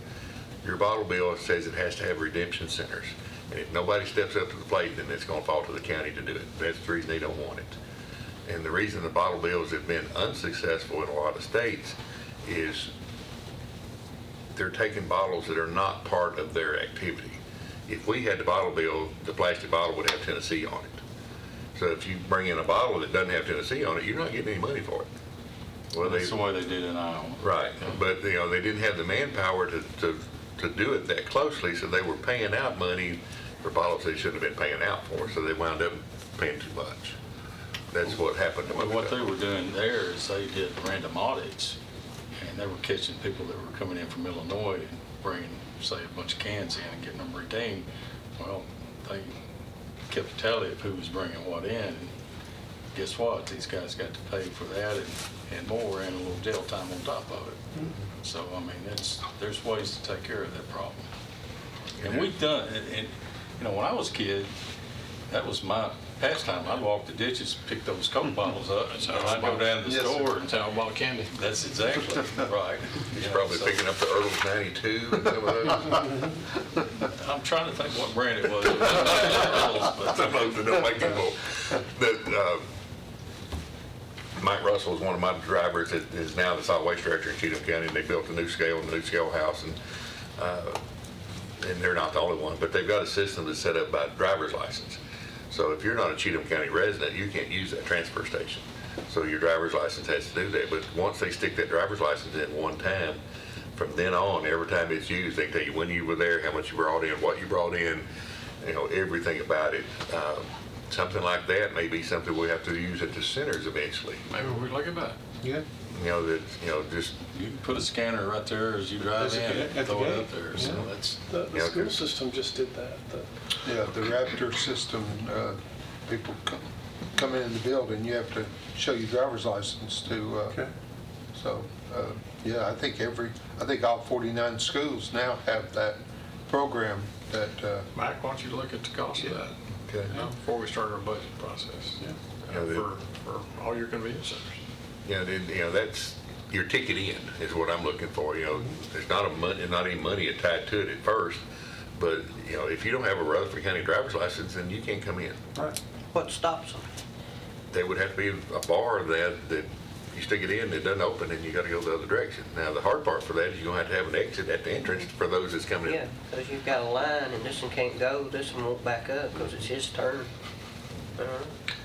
Your bottle bill says it has to have redemption centers. And if nobody steps up to the plate, then it's going to fall to the county to do it. That's the reason they don't want it." And the reason the bottle bills have been unsuccessful in a lot of states is they're taking bottles that are not part of their activity. If we had the bottle bill, the plastic bottle would have Tennessee on it. So if you bring in a bottle that doesn't have Tennessee on it, you're not getting any money for it. Well, That's the way they did in Iowa. right, but you know, they didn't have the manpower to do it that closely, so they were paying out money for bottles they shouldn't have been paying out for, so they wound up paying too much. That's what happened to But what they them. were doing there is they did random audits, and they were catching people that were coming in from Illinois and bringing, say, a bunch of cans in and getting them redeemed. Well, they kept a tally of who was bringing what in, and guess what? These guys got to pay for that and more, and a little jail time on top of it. So, I mean, there's ways to take care of that problem. And we've done, and you know, when I was a kid, that was my pastime. I'd walk the ditches, pick those Coke bottles up, and I'd go down to the store and That's how I bought candy. that's exactly right. He's You know, probably so picking up the Earl's 92 and some of those. I'm trying to think what brand it was. Some of those that don't make anymore. Mike Russell is one of my drivers that is now the solid waste director in Cheatham County, and they built a new scale house, and they're not the only one, but they've got a system that's set up by driver's license. So if you're not a Cheatham County resident, you can't use that transfer station. So your driver's license has to do that. But once they stick that driver's license in one time, from then on, every time it's used, they can tell you when you were there, how much you brought in, what you brought in, you know, everything about it. Something like that may be something we have to use at the centers eventually. Maybe we look at that. Yeah. You know, that, you know, just, You can put a scanner right there as you drive in At and the throw it gate. up there, so Yeah. that's. The Yeah, school 'cause- system just did that. Yeah, the Raptor system, people come in the building, you have to show your driver's license to, Okay. so Yeah, I think all 49 schools now have that program that, Mike, why don't you look at the cost of that? Okay. Before we start our budget process. Yeah, For all your convenience centers. Yeah, then, that's your ticket in is what I'm looking for. There's not any money attached to it at first, but if you don't have a Rutherford County driver's license, then you can't come in. Right. What stops them? There would have to be a bar that you stick it in, it doesn't open, and you got to go the other direction. Now, the hard part for that is you're going to have an exit at the entrance for those that's coming in. Yeah, because you've got a line and this one can't go, this one won't back up because it's his turn.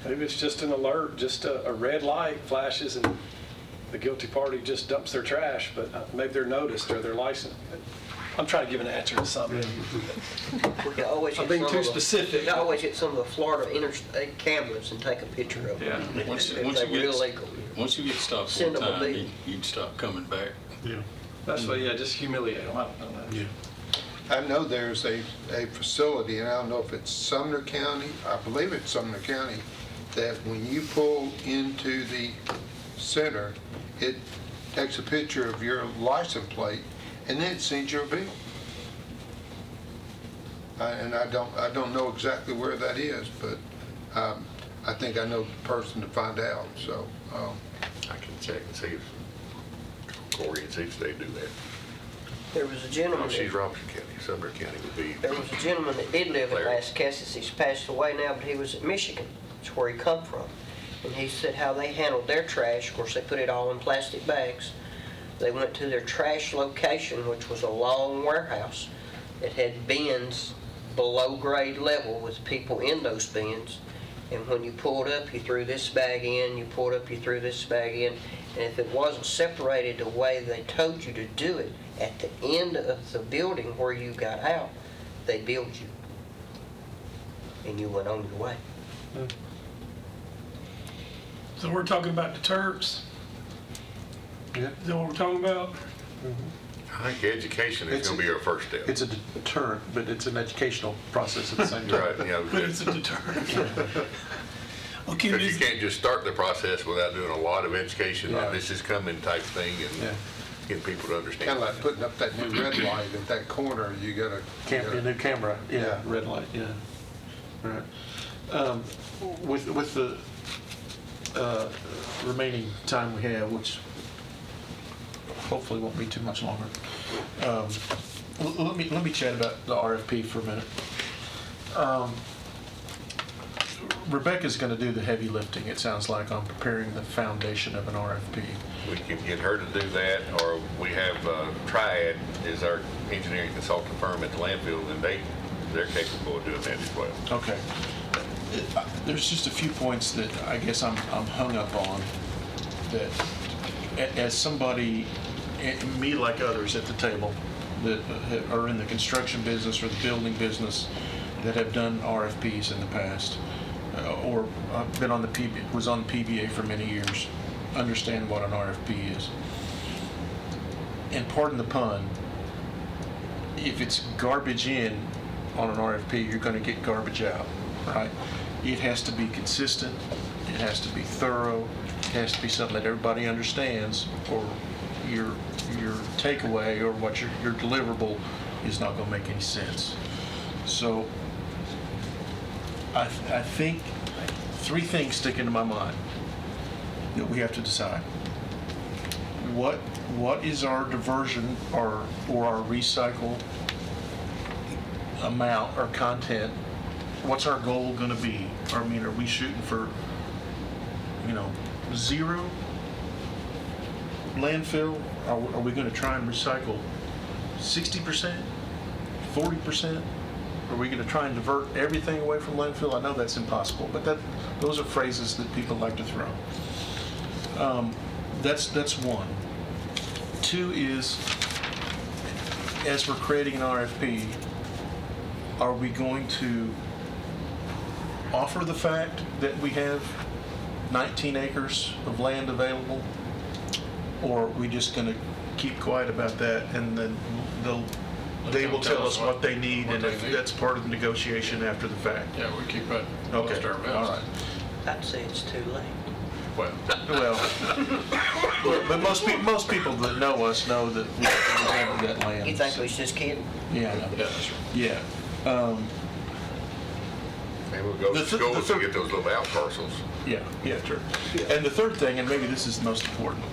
Maybe it's just an alert, just a red light flashes and the guilty party just dumps their trash, but maybe they're noticed or they're licensed. I'm trying to give an answer to something. You always I'm hit being some too of the- specific. You always hit some of the Florida interstate cameras and take a picture of them. Yeah. Once If you they get- were illegal. Once you get stopped Send one them a time, bill. you'd stop coming back. That's why, yeah, just humiliate them. I don't know that. Yeah. I know there's a facility, and I don't know if it's Sumner County, I believe it's Sumner County, that when you pull into the center, it takes a picture of your license plate, and then it sends you a bill. And I don't know exactly where that is, but I think I know the person to find out, so. I can check and see if Corey and see if they do that. There was a gentleman. Oh, she's Robertson County. Sumner County would be. There was a gentleman that did live in Larry. Lascassas. He's passed away now, but he was at Michigan. That's where he come from. And he said how they handled their trash. Of course, they put it all in plastic bags. They went to their trash location, which was a long warehouse that had bins below grade level with people in those bins. And when you pulled up, you threw this bag in. You pulled up, you threw this bag in. And if it wasn't separated the way they told you to do it, at the end of the building where you got out, they billed you. And you went on your way. So we're talking about deterrents? Yeah. Is that what we're talking about? I think education is going to be our first step. It's a deterrent, but it's an educational process at the same time. Right, But it's a deterrent. Okay, Because you can't just start the process without doing a lot of education Yeah. on this is coming type thing Yeah. and getting people to understand. Kind of like putting up that new red light at that corner, you gotta. Can't be a new camera, yeah, Yeah. red light, yeah. Right. With the remaining time we have, hopefully won't be too much longer. Let me chat about the RFP for a minute. Rebecca's going to do the heavy lifting, it sounds like, on preparing the foundation of an RFP. We can get her to do that, or we have Triad is our engineering consultant firm at the landfill, and they're capable of doing that as well. Okay. There's just a few points that I guess I'm hung up on, that as somebody, me like others at the table, that are in the construction business or the building business, that have done RFPs in the past, or been on was on the PBA for many years, understand what an RFP is. And pardon the pun, if it's garbage in on an RFP, you're going to get garbage out, right? It has to be consistent, it has to be thorough, it has to be something that everybody understands, or your takeaway or what your deliverable is not going to make any sense. So I think three things stick into my mind that we have to decide. What is our diversion or our recycle amount or content? What's our goal going to be? I mean, are we shooting for, zero landfill? Are we going to try and recycle 60%, 40%? Are we going to try and divert everything away from landfill? I know that's impossible, but those are phrases that people like to throw. That's one. Two is, as we're creating an RFP, are we going to offer the fact that we have 19 acres of land available? Or are we just going to keep quiet about that, and then they will tell us what they need, and if that's part of the negotiation after the fact? Yeah, we keep that close Okay, to our all vest. right. I'd say it's too late. Well, Well, But most people that know us know that we have that land. You think we was just kidding? Yeah, I know. Yeah. Maybe we'll go The to th- school the to third- get those little out parcels. Yeah, true. And the third thing, and maybe this is the most important,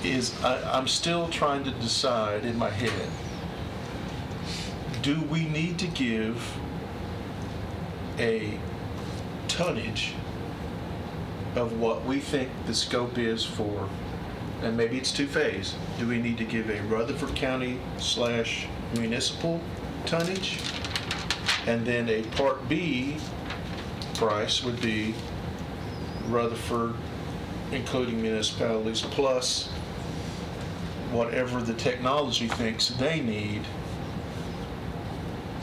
is I'm still trying to decide in my head, do we need to give a tonnage of what we think the scope is for, and maybe it's two-phase, do we need to give a Rutherford County / municipal tonnage? And then a Part B price would be Rutherford, including municipalities, plus whatever the technology thinks they need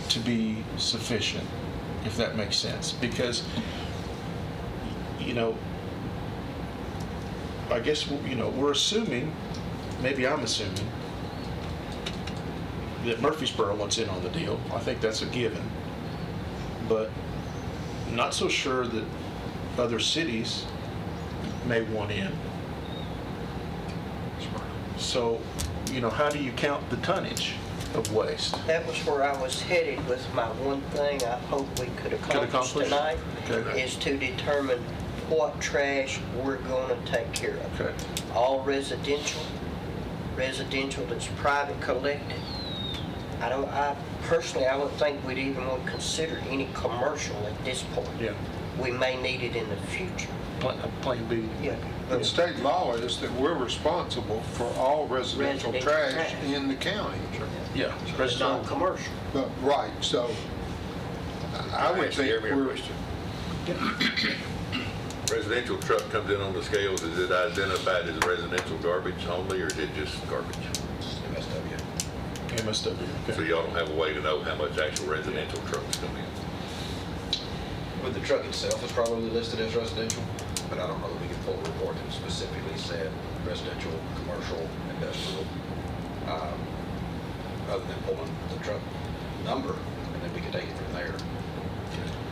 to be sufficient, if that makes sense. Because, I guess, we're assuming, maybe I'm assuming, that Murfreesboro wants in on the deal. I think that's a given. But not so sure that other cities may want in. So, how do you count the tonnage of waste? That was where I was headed with my one thing I hope we could accomplish accomplish? tonight, Okay. is to determine what trash we're gonna take care of. Okay. All residential that's private collected. I personally wouldn't think we'd even want to consider any commercial at this point. Yeah. We may need it in the future. Plan B. Yeah. The state law is that we're responsible for all residential Residential trash trash. in the county. Yeah. It's not commercial. But, right, so I would Ask think Jeremy a we're, question. Residential truck comes in on the scales, is it identified as residential garbage only, or is it just garbage? MSW. MSW. So Okay. y'all don't have a way to know how much actual residential trucks come in? With the truck itself, it's probably listed as residential, but I don't know that we can pull a report that specifically said residential, commercial, industrial, other than pulling the truck number, and then we can take it from there.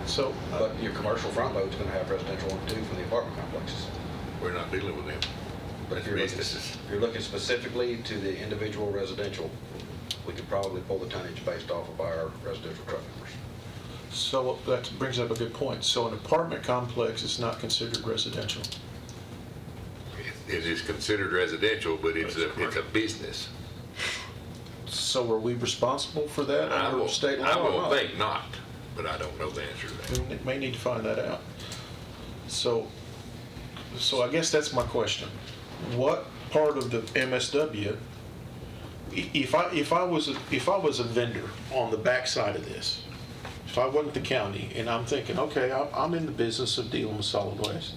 So, But your commercial front load's gonna have residential on too from the apartment complexes. We're not dealing with them. But if Businesses. you're looking specifically to the individual residential, we could probably pull the tonnage based off of our residential truck numbers. so that brings up a good point. So an apartment complex is not considered residential. It is considered residential, but it's a business. So are we responsible for that I under will, state law I or will not? think not, but I don't know the answer to that. We may need to find that out. So I guess that's my question. What part of the MSW, if I was a vendor on the backside of this, if I wasn't the county, and I'm thinking, okay, I'm in the business of dealing with solid waste,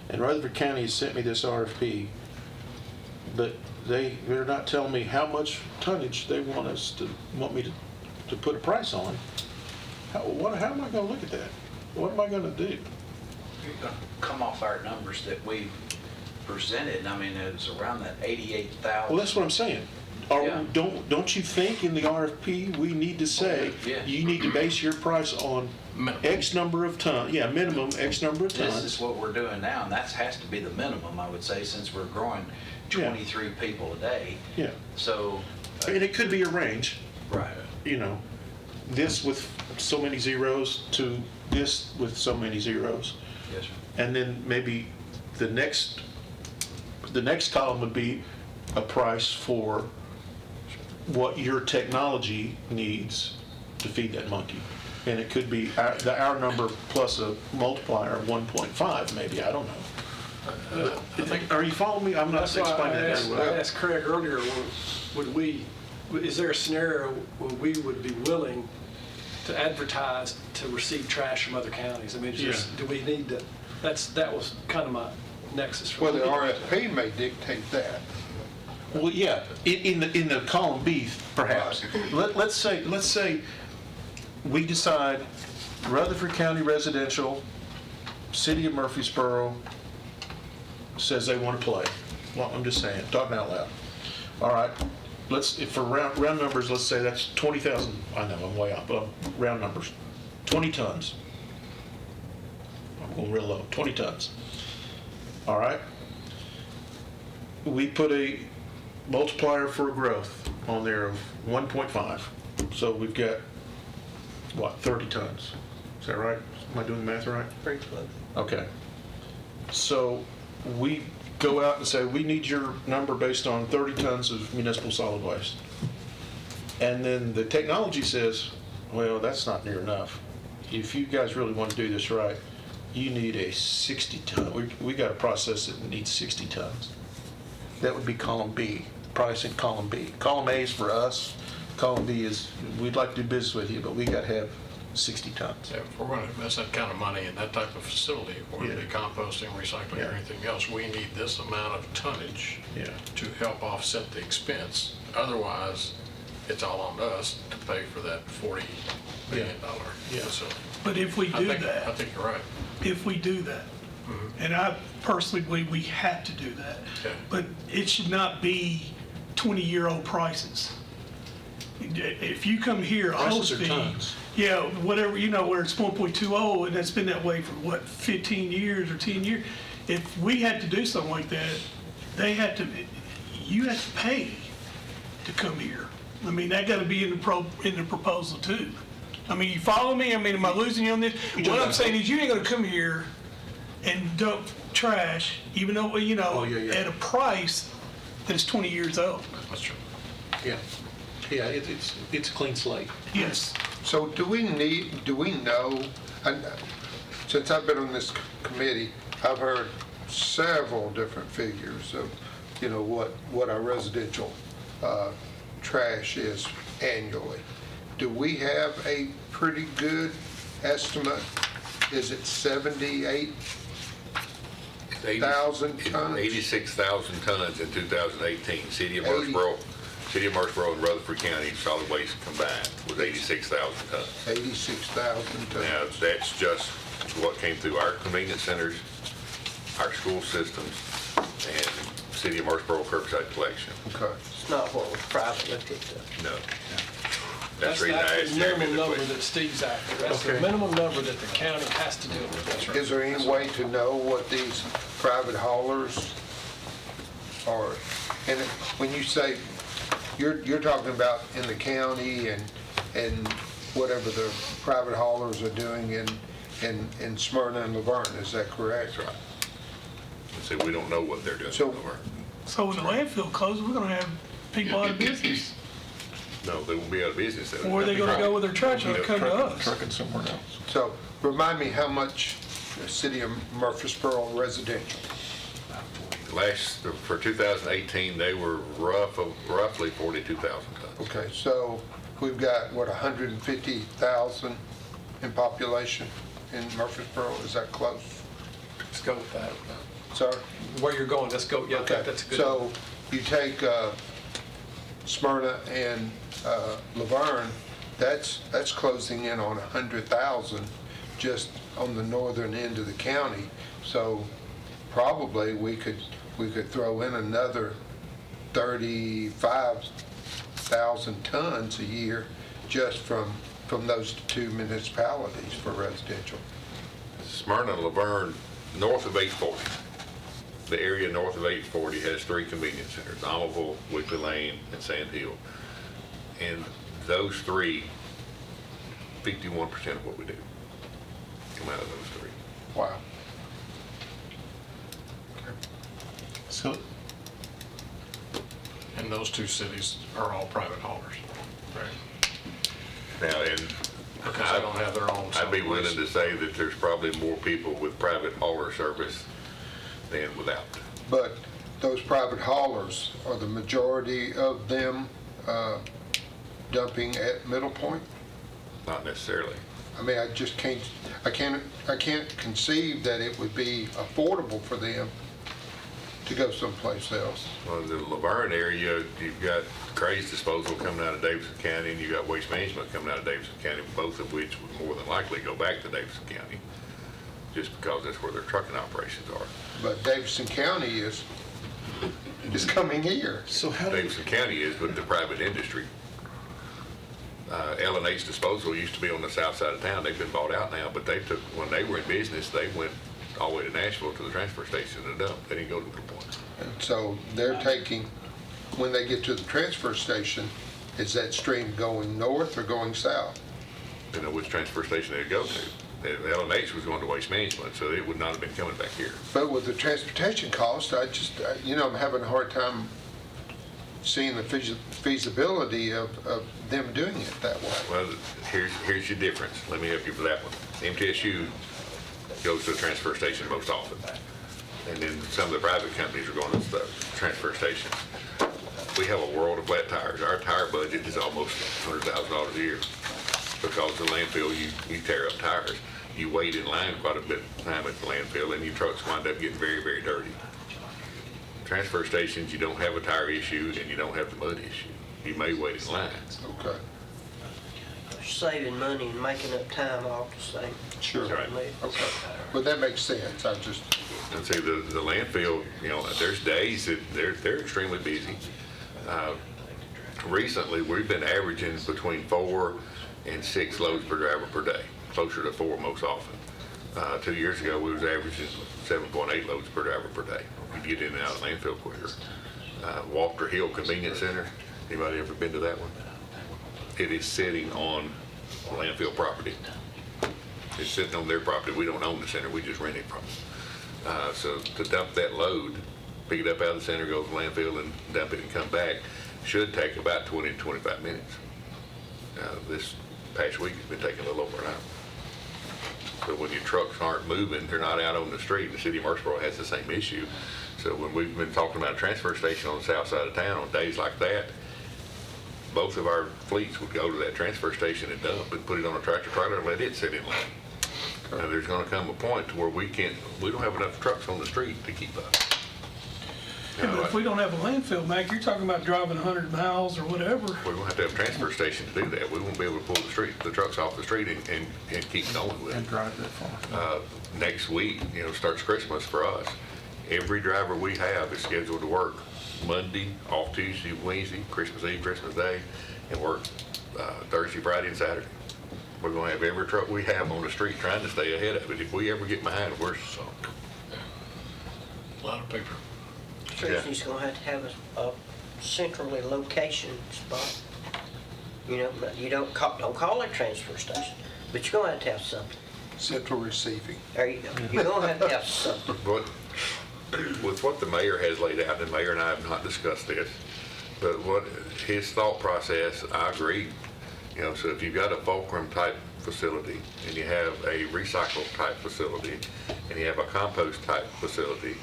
and Rutherford County has sent me this RFP, but they're not telling me how much tonnage they want me to put a price on. How am I going to look at that? What am I going to do? You're gonna come off our numbers that we presented. I mean, it was around that 88,000. Well, that's what I'm saying. Yeah. Don't you think in the RFP, we need to say, Yeah. you need to base your price on X number of tons, minimum X number of This tons. is what we're doing now, and that has to be the minimum, I would say, since we're growing 23 people a day. Yeah, So, and it could be a range, right. this with so many zeros to this with so many zeros. Yes, sir. And then maybe the next column would be a price for what your technology needs to feed that monkey. And it could be our number plus a multiplier of 1.5, maybe, I don't know. Are you following me? I'm not That's why explaining that very I well. asked Craig earlier, is there a scenario where we would be willing to advertise to receive trash from other counties? I mean, do we need to, that was kind of my nexus. well, the RFP may dictate that. Well, yeah, in the column B, perhaps. Let's say we decide Rutherford County residential, City of Murfreesboro says they want to play. Well, I'm just saying, talking out loud. All right, for round numbers, let's say that's 20,000. I know I'm way off, but round numbers, 20 tons. I'm going real low, 20 tons. All right. we put a multiplier for growth on there of 1.5. So we've got, what, 30 tons? Is that right? Am I doing the math right? Pretty close. Okay. So we go out and say, we need your number based on 30 tons of municipal solid waste. And then the technology says, well, that's not near enough. If you guys really want to do this right, you need a 60 ton. We got a process that needs 60 tons. That would be column B, price in column B. Column A is for us. Column B is, we'd like to do business with you, but we got to have 60 tons. Yeah, if we're going to invest that kind of money in that type of facility, whether it be composting, recycling, or Yeah. anything else, we need this amount of tonnage Yeah. to help offset the expense. Otherwise, it's all on us to pay for that $40 million Yeah. facility. But if we I do think that, you're right. if we do that, and I personally believe we have to do that, Okay. but it should not be 20-year-old prices. If you come here, a Prices host are fee, tons. yeah, whatever, you know, where it's 1.20, and that's been that way for what, 15 years or 10 years. If we had to do something like that, you have to pay to come here. I mean, that got to be in the proposal too. I mean, you follow me? I mean, am I losing you on this? What I'm saying is you ain't gonna come here and dump trash, even though, you know, Oh, yeah. at a price that's 20 years old. That's true. Yeah. Yeah, it's a clean slate. Yes. So do we know, and since I've been on this committee, I've heard several different figures of, you know, what our residential trash is annually. Do we have a pretty good estimate? Is it 78,000 tons? 86,000 tons in 2018. City of 80. Murfreesboro and Rutherford County solid waste combined was 86,000 tons. 86,000 tons. Now, that's just what came through our convenience centers, our school systems, and City of Murfreesboro curbside collection. Okay. It's not what was privately picked up. No. That's the reason I the asked Jeremy minimum the number question. that Steve's after. That's the Okay. minimum number that the county has to deal with. That's right. Is there any way to know what these private haulers are? And when you say, you're talking about in the county and whatever the private haulers are doing in Smyrna and Laverne, is that correct? That's right. See, we don't know what they're doing. So- over. So when the landfill closes, we're gonna have people out of business. No, they won't be out of business. Where are they gonna go with their trash? They'll come to us. Trucking somewhere else. So remind me how much the City of Murfreesboro residential? For 2018, they were roughly 42,000 tons. Okay, so we've got, what, 150,000 in population in Murfreesboro? Is that close? Let's go with that. Sir? Where you're going, let's go. Yeah, I Okay, think that's a good. so you take Smyrna and Laverne, that's closing in on 100,000 just on the northern end of the county. So probably we could throw in another 35,000 tons a year just from those two municipalities for residential. Smyrna and Laverne, north of 840. The area north of 840 has 3 convenience centers, Almaville, Weekly Lane, and Sand Hill. And those 3, 51% of what we do come out of those 3. Wow. So, And those two cities are all private haulers. Right. Now, and Because they don't have their own. I'd be solid willing waste. to say that there's probably more people with private hauler service than without. But those private haulers, are the majority of them dumping at Middle Point? Not necessarily. I mean, I can't conceive that it would be affordable for them to go someplace else. Well, the Laverne area, you've got Craze Disposal coming out of Davidson County, and you've got Waste Management coming out of Davidson County, both of which would more than likely go back to Davidson County, just because that's where their trucking operations are. But Davidson County is coming here. so how do, Davidson County is, but the private industry. L&H Disposal used to be on the south side of town. They've been bought out now, but when they were in business, they went all the way to Nashville to the transfer station to dump. They didn't go to Middle Point. And so they're taking, when they get to the transfer station, is that stream going north or going south? You know which transfer station they'd go to. And LMH was going to Waste Management, so it would not have been coming back here. But with the transportation cost, I'm having a hard time seeing the feasibility of them doing it that way. Well, here's your difference. Let me help you with that one. MTSU goes to the transfer station most often. And then some of the private companies are going to the transfer stations. We have a world of flat tires. Our tire budget is almost $100,000 a year. Because the landfill, you tear up tires. You wait in line quite a bit of time at the landfill, and your trucks wind up getting very, very dirty. Transfer stations, you don't have a tire issue, and you don't have the mud issue. You may wait in line. Okay. Saving money and making up time, I ought to say. Sure. Right. Okay. Well, that makes sense. And see, the landfill, there's days that they're extremely busy. Recently, we've been averaging between 4 and 6 loads per driver per day, closer to 4 most often. 2 years ago, we was averaging 7.8 loads per driver per day. You get in and out of the landfill quicker. Walker Hill Convenience Center, anybody ever been to that one? It is sitting on landfill property. It's sitting on their property. We don't own the center, we just rent it from them. So to dump that load, pick it up out of the center, go to the landfill and dump it and come back, should take about 20 to 25 minutes. This past week it's been taking a little over an hour. So when your trucks aren't moving, they're not out on the street. The city of Murfreesboro has the same issue. So when we've been talking about a transfer station on the south side of town on days like that, both of our fleets would go to that transfer station and dump and put it on a tractor trailer and let it sit in line. Now, there's going to come a point to where we don't have enough trucks on the street to keep up. Yeah, but if we don't have a landfill, Mac, you're talking about driving 100 miles or whatever. We're going to have a transfer station to do that. We won't be able to pull the trucks off the street and keep going with it. And drive that far. Next week, starts Christmas for us. Every driver we have is scheduled to work Monday, off Tuesday, Wednesday, Christmas Eve, Christmas Day, and work Thursday, Friday, and Saturday. We're going to have every truck we have on the street trying to stay ahead of it. If we ever get behind, we're sunk. A lot of paper. Tracy's gonna have to have a centrally location spot. You don't call it transfer station, but you're gonna have to have something. Central receiving. There you go. You're gonna have to have something. With what the mayor has laid out, and the mayor and I have not discussed this, but what his thought process, I agree. So if you've got a fulcrum type facility and you have a recycle type facility and you have a compost type facility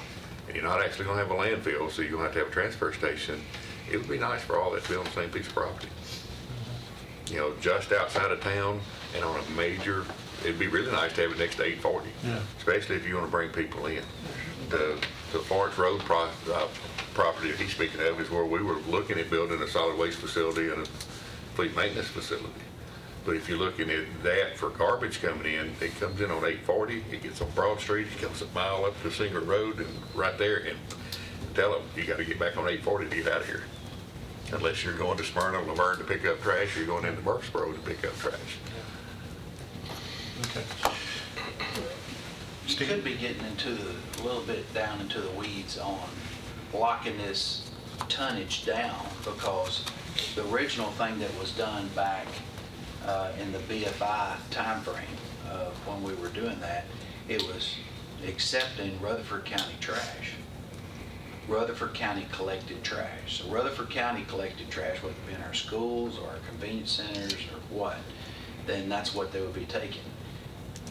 and you're not actually going to have a landfill, so you're going to have a transfer station, it would be nice for all that to be on the same piece of property. Just outside of town and on a major, it'd be really nice to have it next to 840, especially if you want to bring people in. The Florence Road property that he's speaking of is where we were looking at building a solid waste facility and a fleet maintenance facility. But if you're looking at that for garbage coming in, it comes in on 840, it gets on Broad Street, it comes a mile up to Singer Road and right there, and tell them you got to get back on 840 to get out of here. Unless you're going to Smyrna, Laverne to pick up trash, or you're going into Murfreesboro to pick up trash. Okay. You could be getting a little bit down into the weeds on locking this tonnage down, because the original thing that was done back in the BFI timeframe of when we were doing that, it was accepting Rutherford County trash. Rutherford County collected trash. So Rutherford County collected trash, whether it be in our schools or our convenience centers or what, then that's what they would be taking.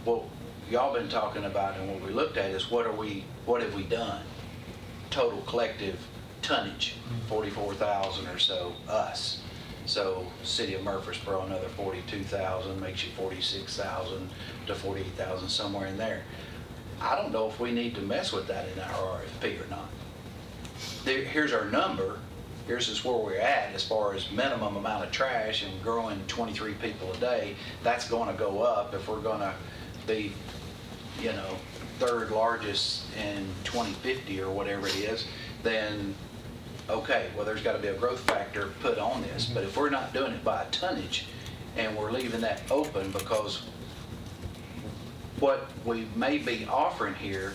What y'all been talking about and what we looked at is what have we done? Total collective tonnage, 44,000 or so, us. So city of Murfreesboro, another 42,000, makes you 46,000 to 48,000, somewhere in there. I don't know if we need to mess with that in our RFP or not. Here's our number. Here's just where we're at as far as minimum amount of trash and growing 23 people a day. That's going to go up if we're going to be, third largest in 2050 or whatever it is. Then okay, well, there's got to be a growth factor put on this. But if we're not doing it by tonnage and we're leaving that open because what we may be offering here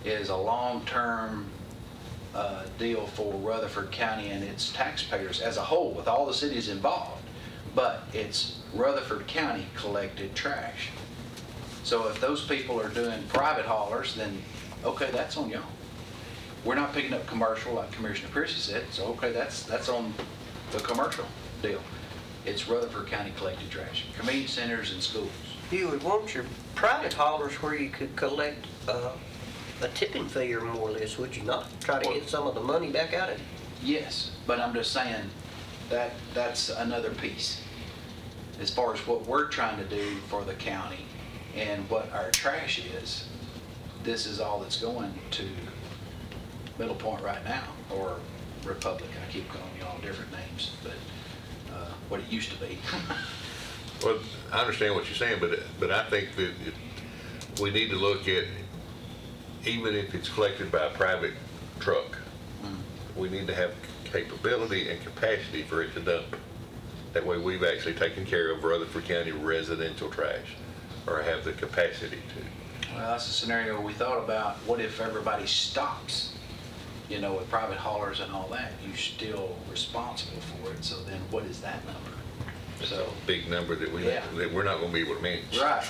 is a long-term deal for Rutherford County and its taxpayers as a whole, with all the cities involved. But it's Rutherford County collected trash. So if those people are doing private haulers, then, okay, that's on y'all. We're not picking up commercial like Commissioner Christie said, so okay, that's on the commercial deal. It's Rutherford County collected trash, convenience centers and schools. You would want your private haulers where you could collect a tipping fee or more or less, would you not? Try to get some of the money back out of it? Yes, but I'm just saying that that's another piece. As far as what we're trying to do for the county and what our trash is, this is all that's going to Middle Point right now, or Republic. I keep calling you all different names, but what it used to be. Well, I understand what you're saying, but I think that we need to look at, even if it's collected by a private truck, we need to have capability and capacity for it to dump. That way we've actually taken care of Rutherford County residential trash, or have the capacity to. Well, that's a scenario we thought about. What if everybody stops? You know, with private haulers and all that, you're still responsible for it. So then what is that number? So, Big number that Yeah. that we're not gonna be able to manage. right.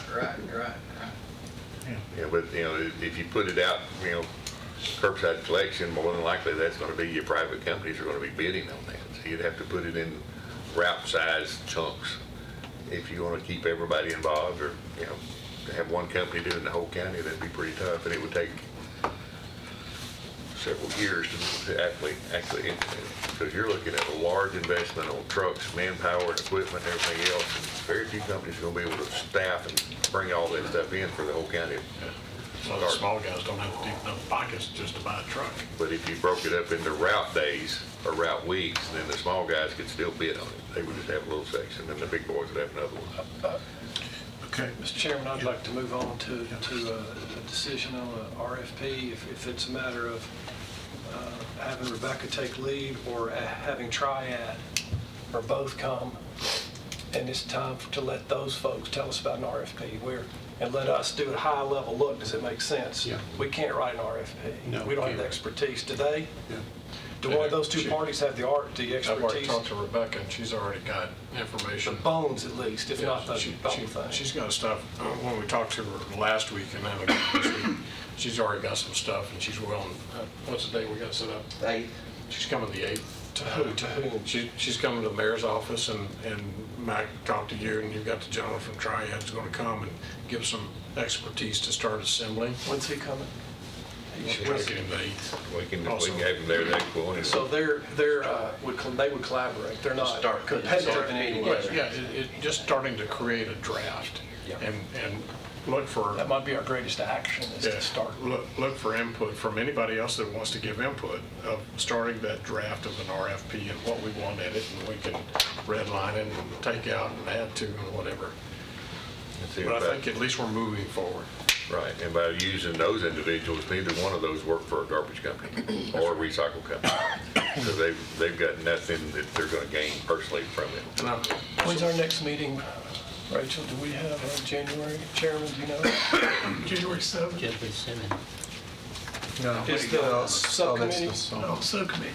Yeah, but, if you put it out, curbside collection, more than likely, that's gonna be your private companies are gonna be bidding on that. So you'd have to put it in route size chunks if you wanna keep everybody involved, or, to have one company doing the whole county, that'd be pretty tough, and it would take several years to actually implement it, because you're looking at a large investment on trucks, manpower, and equipment, and everything else, and very few companies are gonna be able to staff and bring all that stuff in for the whole county. So the small guys don't have deep enough pockets just to buy a truck. But if you broke it up into route days or route weeks, then the small guys could still bid on it. They would just have a little section, and the big boys would have another one. Okay. Mr. Chairman, I'd like to move on to a decision on a RFP, if it's a matter of having Rebecca take lead or having Triad or both come. And it's time to let those folks tell us about an RFP and let us do a high level look. Does it make sense? Yeah. We can't write an RFP. No, We don't we have the can't. expertise. Do they? Yeah. Do one of those two parties have the I've already expertise? talked to Rebecca, and she's already got The information. bones at least, if not the She- whole she- thing. She's got stuff, when we talked to her last week and then again this week, she's already got some stuff, and she's willing, what's the date we got set up? She's coming the 8th. To whom? She's coming to the mayor's office, and Mac talked to you, and you've got the gentleman from Triad who's gonna come and give some expertise to start assembling. When's he coming? We'll try to get him the 8th. We can Also- have them there that cool. So they would collaborate. They're not Start- competitive in any way. Yeah, just starting to create a draft, and look for. That might be our greatest action is Yeah, to start. look for input from anybody else that wants to give input of starting that draft of an RFP and what we want in it, and we can redline it and take out and add to and whatever. But I think at least we're moving forward. Right, and by using those individuals, neither one of those work for a garbage company or a recycle company. So they've got nothing that they're gonna gain personally from it. And When's our next meeting, Rachel? Do we have a January, Chairman, do you know? January 7th. January 7th. Is the subcommittee? Oh, subcommittee.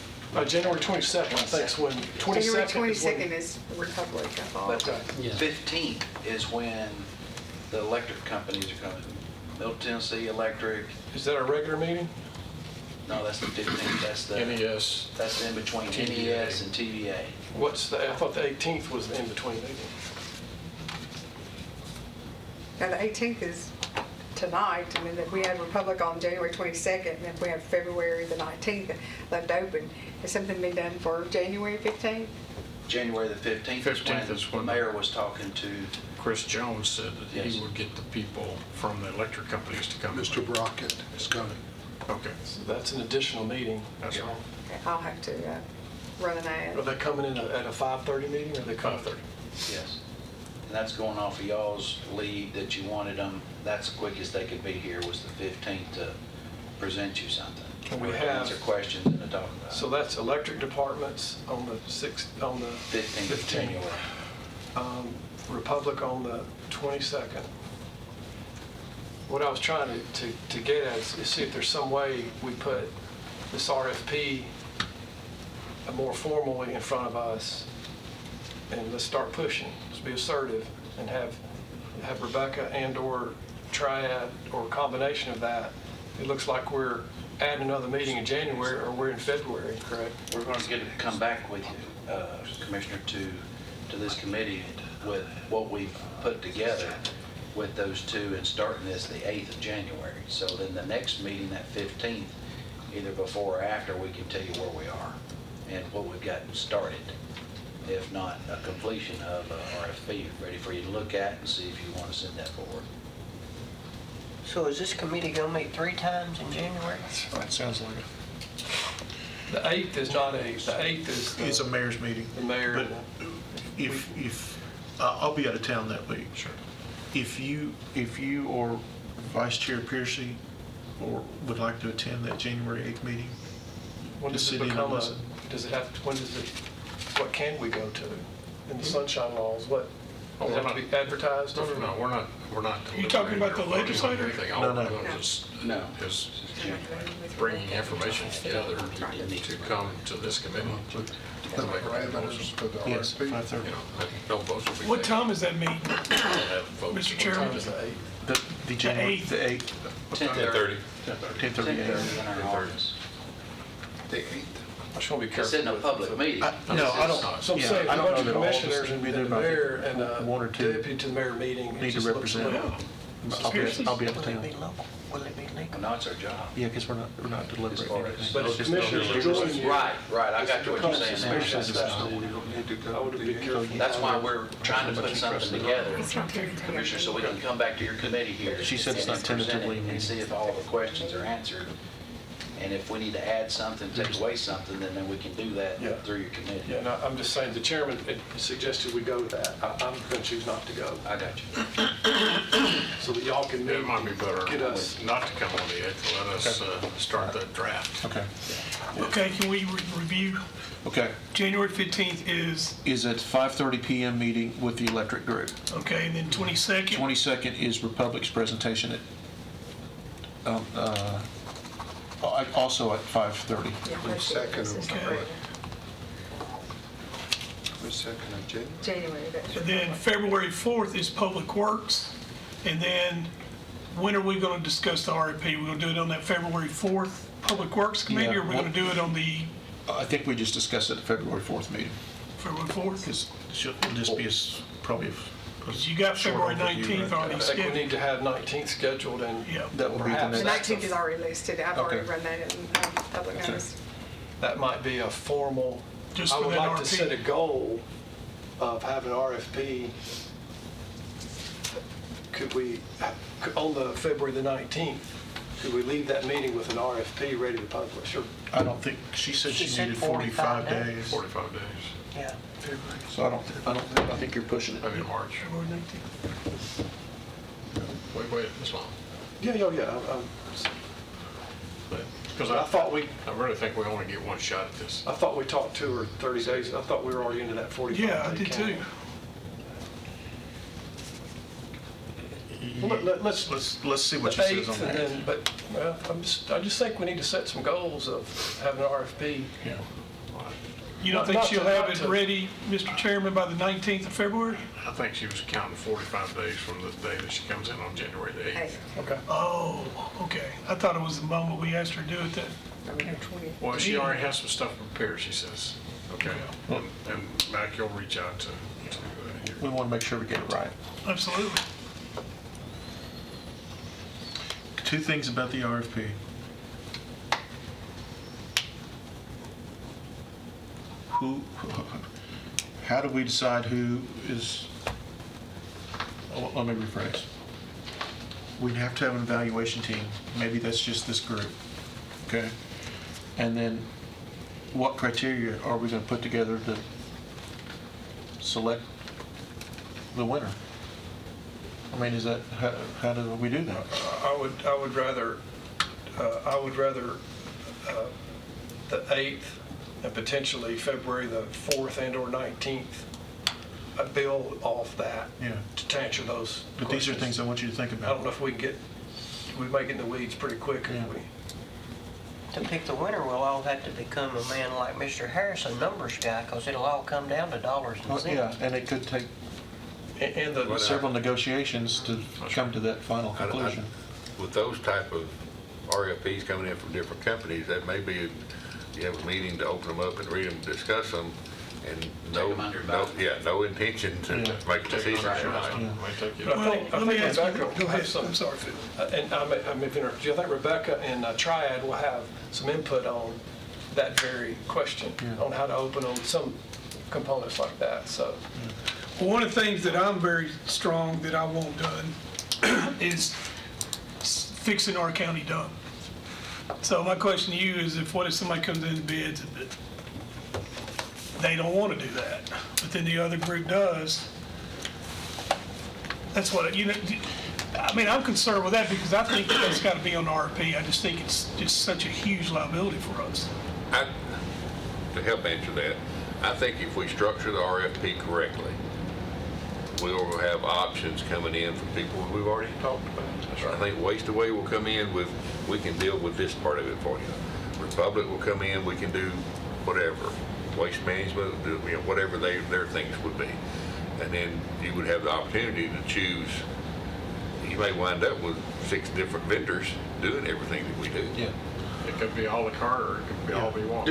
January 22nd, I think is when, January 22nd is when. 22nd is Republic, I thought. But Yeah. 15th is when the electric companies are coming. Middle Tennessee Electric, Is that our regular meeting? no, that's the 15th, NES, that's in between TVA. NES and TVA. I thought the 18th was the in-between meeting. Now, the 18th is tonight, and then we had Republic on January 22nd, and then we have February the 19th left open. Has something been done for January 15th? January the 15th is 15th is when when- the mayor was talking to, Chris Jones said that Yes. he would get the people from the electric companies to come. Mr. Brockett is coming. Okay. So that's an additional meeting. That's right. Okay, I'll have to run an ad. Are they coming in at a 5:30 meeting or are they coming? 5:30. yes. And that's going off of y'all's lead that you wanted them, that's the quickest they could be here was the 15th to present you something. And we Or have- answer questions and to talk about. So that's electric departments on the 6th, on the 15th of January. Republic on the 22nd. what I was trying to get at is see if there's some way we put this RFP more formally in front of us, and let's start pushing. Let's be assertive and have Rebecca and/or Triad or a combination of that. It looks like we're adding another meeting in January, or we're in February, correct? We're going to come back with you, Commissioner, to this committee with what we've put together with those two, and starting this the 8th of January. So then the next meeting, that 15th, either before or after, we can tell you where we are and what we've gotten started. If not, a completion of a RFP ready for you to look at and see if you want to send that forward. So is this committee gonna meet 3 times in January? That sounds like it. The 8th is not the 8th is the... It's a mayor's meeting. The mayor. But if, I'll be out of town that week. Sure. If you or Vice Chair Piercy or would like to attend that January 8th meeting, When does to it sit in and become a, listen. what can we go to? In the sunshine laws, what, Oh, does it we're have to not- be advertised? No, we're not. You talking about the deliberating or voting on legislator? anything. All No, we're no. doing is No. bringing information together to come to this committee. to make recommendations. Yes, 5:30. You know, no votes will be What taken. time is that meeting, We'll have votes. Mr. What Chairman? time is the 8th? The January, 8th. the 8th, 10:30. 10:30 a.m. 10:30 in our office. The 8th. I just want to be It's careful. in a with- public meeting. No, I don't. So I'm yeah, saying, I a don't bunch know of that all of us commissioners can and be the there, but I think mayor and one or two deputy to the mayor meeting. it need to just looks represent. like- I'll be out of Will it town. be local? Will it be legal? No, it's our job. Yeah, because we're not deliberating far as- anything. But if Just- commissioners are joining you. Right, I got you what you're saying now. Commissioners is- I would be careful. That's why we're trying to put something together, It's not very Commissioner, so we can come back to your committee here. She said it's not and present it tentatively And see if all the questions are answered. And if we need to add something, take away something, then we can do Yeah. that through your committee. Yeah, no, I'm just saying, the chairman suggested we go to that. I'm going to choose not to go, I got you. so that y'all can meet. It might be better Get us. not to come on the 8th. Let us start that draft. Okay, Okay, can we review? okay. January 15th Is at 5:30 p.m. meeting with the electric group. okay, and then 22nd? 22nd is Republic's presentation at, also at 5:30. Yeah, Second of Okay. The 2nd of January. January, that's And then February 4th is Public Works. And then when are we going to discuss the RFP? We're going to do it on that February 4th Public Works Committee, or we're going to do it on the I think we just discussed it at the February 4th meeting, February 4th? because it'll just be probably a Because you got short February overview, 19th right? I already think we scheduled. need to have 19th scheduled, and Yeah. That will be the perhaps The next. 19th is already listed. I've already Okay. run that in public Okay. notice. that might be a formal, Just I for would that like to set a RFP. goal of having RFP. Could we, on the February the 19th, could we leave that meeting with an RFP ready to publish? Or I don't think, she said She she said needed 45 45 days. 45 days, Yeah. So I think you're pushing it. maybe March. February 19th. Wait, this long. Yeah. Because I thought we, I really think we only get one shot at this. I thought we talked 2 or 30 days. I thought we were already into that 45 day Yeah, I did too. Let's see what she The says on 8th, and that. then, but, well, I just think we need to set some goals of having an RFP. Yeah. You don't think Not she'll to- have not it to- ready, Mr. Chairman, by the 19th of February? I think she was counting 45 days from the day that she comes in on January the 8th. Okay. Oh, okay. I thought it was the moment we asked her to do it then. Well, she already has some stuff prepared, she says. Okay. And Mac, you'll reach out to We want to make sure we get it right. Absolutely. Two things about the RFP. How do we decide who is, let me rephrase. We'd have to have an evaluation team. Maybe that's just this group, okay? And then what criteria are we going to put together to select the winner? I mean, is that, how do we do that? I would rather the 8th and potentially February the 4th and/or 19th, build off that Yeah. to answer those But these are questions. things I want you to think I don't about. know if we can get we might get in the weeds pretty quick Yeah. if we. To pick the winner, we'll all have to become a man like Mr. Harris, a numbers guy, because it'll all come down to dollars and Well, yeah, cents. and it could take And the, several negotiations to come to that final I- I- conclusion. With those type of RFPs coming in from different companies, that may be, you have a meeting to open them up and read them, discuss them, and no, them under no, advisement. yeah, no intention to Yeah. make a decision tonight. Might take you. but I think Let me ask you- Rebecca will go ahead. have some. I'm sorry, Phil. And I may have interrupted you. I think Rebecca and Triad will have some input on that very question, Yeah. on how to open on some components like that, so. Well, one of the things that I'm very strong that I want done is fixing our county dump. So my question to you is, what if somebody comes in and bids and they don't want to do that, but then the other group does? That's what, I mean, I'm concerned with that because I think that's got to be on the RFP. I just think it's just such a huge liability for us. To help answer that, I think if we structure the RFP correctly, we will have options coming in from people we've already talked about. I think Waste Away will come in with, we can deal with this part of it for you. Republic will come in, we can do whatever. Waste Management, will do, whatever their things would be. And then you would have the opportunity to choose. You may wind up with 6 different vendors doing everything that we do. Yeah. It could be à la carte, or it could be all we want.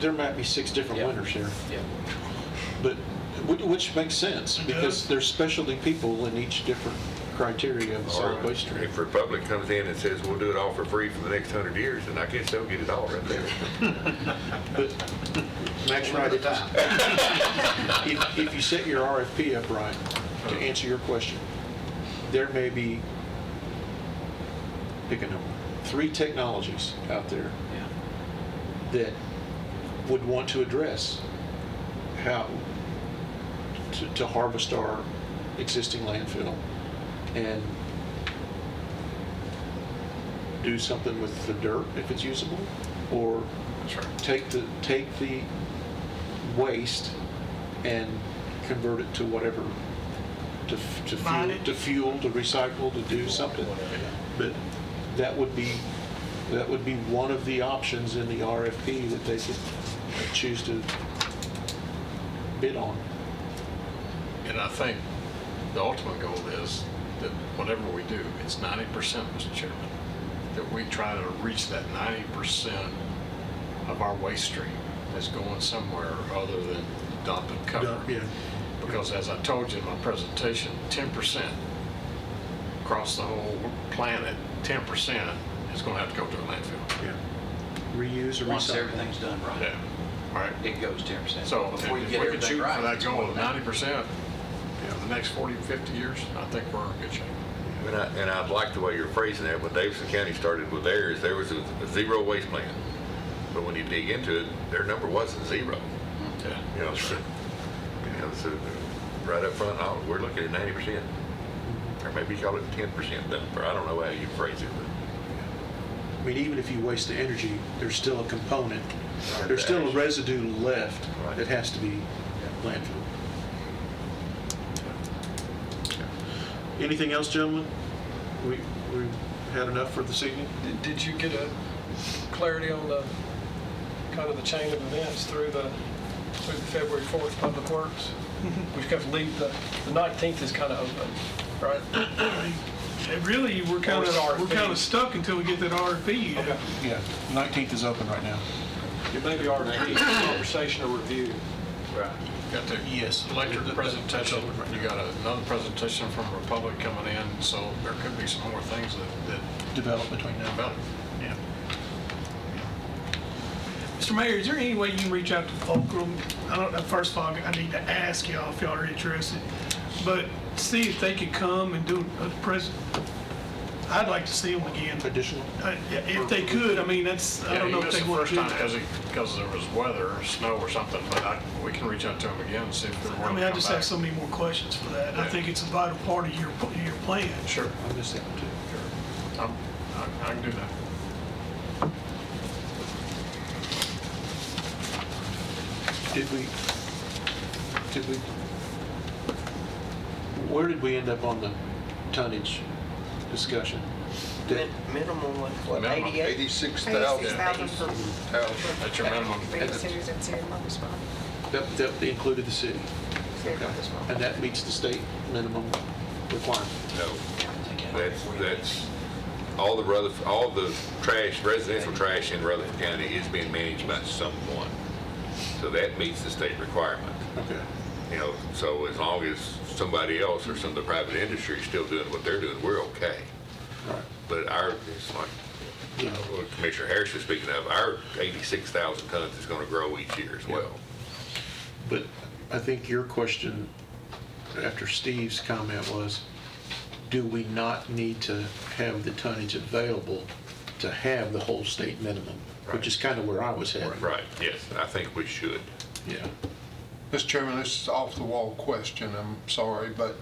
There might be 6 different Yeah. winners here, Yeah. but, which makes sense, because there's specialty people in each different criteria of the solid waste stream. If Republic comes in and says, we'll do it all for free for the next 100 years, then I guess they'll get it all right there. But Max, right, if you set your RFP up right, to answer your question, there may be, pick a number, 3 technologies out there Yeah. that would want to address how to harvest our existing landfill and do something with the dirt if it's usable, or take the waste and convert it to whatever, to Mine fuel, it. to fuel, to recycle, to do something. But that would be one of the options in the RFP that they could choose to bid on. And I think the ultimate goal is that whatever we do, it's 90%, Mr. Chairman, that we try to reach that 90% of our waste stream is going somewhere other than dump and cover. Yeah. Because as I told you in my presentation, 10% across the whole planet, 10% is going to have to go to a landfill. Yeah. Reuse or Once recycle. everything's done right, Yeah, right. it goes 10%. So if Before we you get could everything shoot right, for that it's goal more of than that. 90% for the next 40, 50 years, I think we're in good shape. And I like the way you're phrasing that. When Davidson County started with theirs, there was a 0 waste plan. But when you dig into it, their number wasn't 0. Yeah. So right up front, we're looking at 90%. Or maybe call it 10% dump, or I don't know how you phrase it, but. I mean, even if you waste the energy, there's still a component, Right, there's the still a ash. residue left Right. that has to be landfill. Anything else, gentlemen? We had enough for this evening? Did you get a clarity on the, kind of the chain of events through the February 4th Public Works? We've got to leave, the 19th is kind of open, right? Really, we're kind Or is it RFP? of stuck until we get that RFP. Okay. Yeah, 19th is open right now. It may be RFP, conversation or review. Right. Got the Yes. electric That's presentation, open right you now. got another presentation from Republic coming in, so there could be some more things that Develop between now and then. develop. Yeah. Mr. Mayor, is there any way you can reach out to Fulcrum? I don't know, first of all, I need to ask y'all if y'all are interested, but see if they could come and do a I'd like to see them again. Additional? If they could, I mean, that's, I Yeah, don't he know if missed they the want first to do time that. because there was weather or snow or something, but we can reach out to him again and see if they're I willing mean, to I come just back. have so many more questions for that. I Yeah. think it's a vital part of your plan. Sure, I missed that one too. I can do that. Where did we end up on the tonnage discussion? Minimum was what, Minimum. 88? 86,000. 86,000 for That's your minimum. convenience centers and city of Spot. That included the city, City of Spot. and that meets the state minimum requirement. No, that's, all the trash, residential trash in Rutherford County is being managed by someone. So that meets the state requirement. Okay. You know, so as long as somebody else or some of the private industry is still doing what they're doing, we're okay. Right. But it's like, you know, what Commissioner Harris is speaking of, our 86,000 tons is going to grow each year as well. But I think your question after Steve's comment was, do we not need to have the tonnage available to have the whole state minimum? Which is kind of where I was headed. Right, yes, I think we should. Yeah. Mr. Chairman, this is off the wall question, I'm sorry, but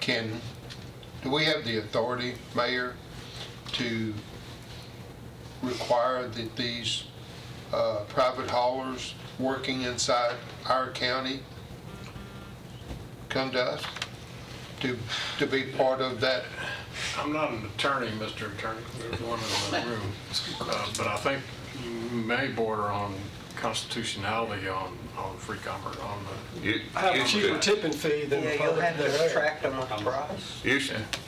do we have the authority, Mayor, to require that these private haulers working inside our county come to us to be part of that? I'm not an attorney, Mr. Attorney, there's one in the room, but I think you may border on constitutionality on free commerce, on the, Have a Used cheaper to. tipping fee than Yeah, the you'll public. have to track them with the price.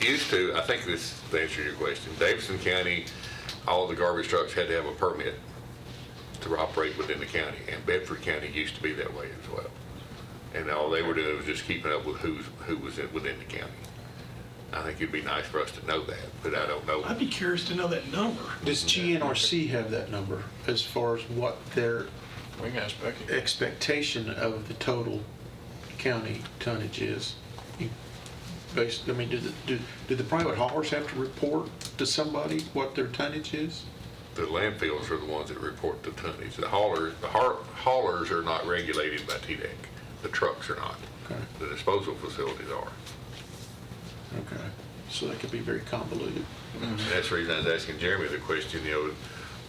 Used to, I think this, to answer your question, Davidson County, all the garbage trucks had to have a permit to operate within the county, and Bedford County used to be that way as well. And all they were doing was just keeping up with who was within the county. I think it'd be nice for us to know that, but I don't know. I'd be curious to know that number. Does GNRC have that number as far as what their we can ask Becky. expectation of the total county tonnage is? I mean, do the private haulers have to report to somebody what their tonnage is? The landfills are the ones that report the tonnage. The haulers are not regulated by TDEC. The trucks are not. Okay. The disposal facilities are. Okay. So that could be very convoluted. And that's the reason I was asking Jeremy the question, you know,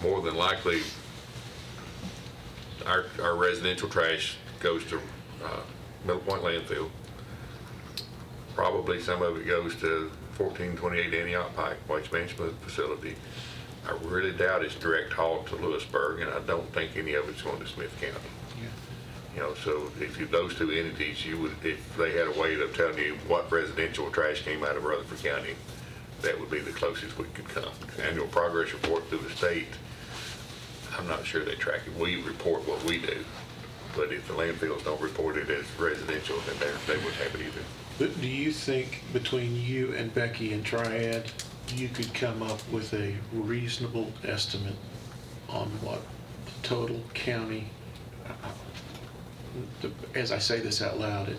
more than likely, our residential trash goes to Middle Point landfill. Probably some of it goes to 1428 Antioch Pike Waste Management Facility. I really doubt it's direct haul to Lewisburg, and I don't think any of it's going to Smith County. You know, so if those two entities, if they had a way of telling you what residential trash came out of Rutherford County, that would be the closest we could come. Annual progress report through the state, I'm not sure they track it. We report what we do, but if the landfills don't report it as residential, then they wouldn't have it either. But do you think between you and Becky and Triad, you could come up with a reasonable estimate on what the total county, as I say this out loud, it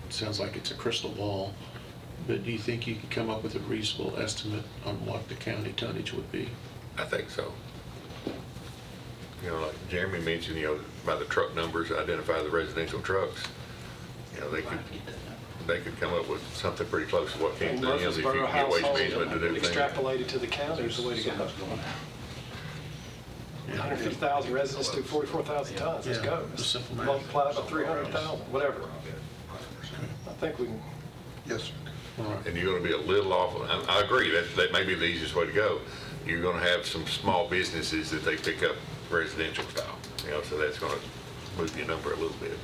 sounds like it's a crystal ball, but do you think you could come up with a reasonable estimate on what the county tonnage would be? I think so. You know, like Jeremy mentioned, you know, by the truck numbers, identify the residential trucks. You know, they could come up with something pretty close to what came And to them if you Murfreesboro can get Waste household Management to do things. extrapolated to the county is the way to go. 150,000 residents do 44,000 tons, let's Yeah, go. just simple math. Multiply it by 300,000, whatever. I think we can, Yes, sir. All right. And you're gonna be a little off, I agree, that may be the easiest way to go. You're gonna have some small businesses that they pick up residential style, you know, so that's gonna move your number a little bit.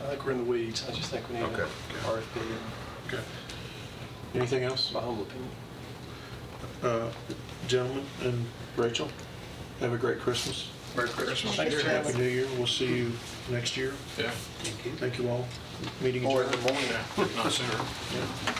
I think we're in the weeds, I just think we need an Okay. RFP, Okay. Anything else? my humble opinion. Gentlemen and Rachel, have a great Christmas. Merry Christmas. Thanks, Happy Chairman. New Year. We'll see you next year. Yeah, Thank you all. Meeting Or in adjourned. the morning. if not sooner. Yeah.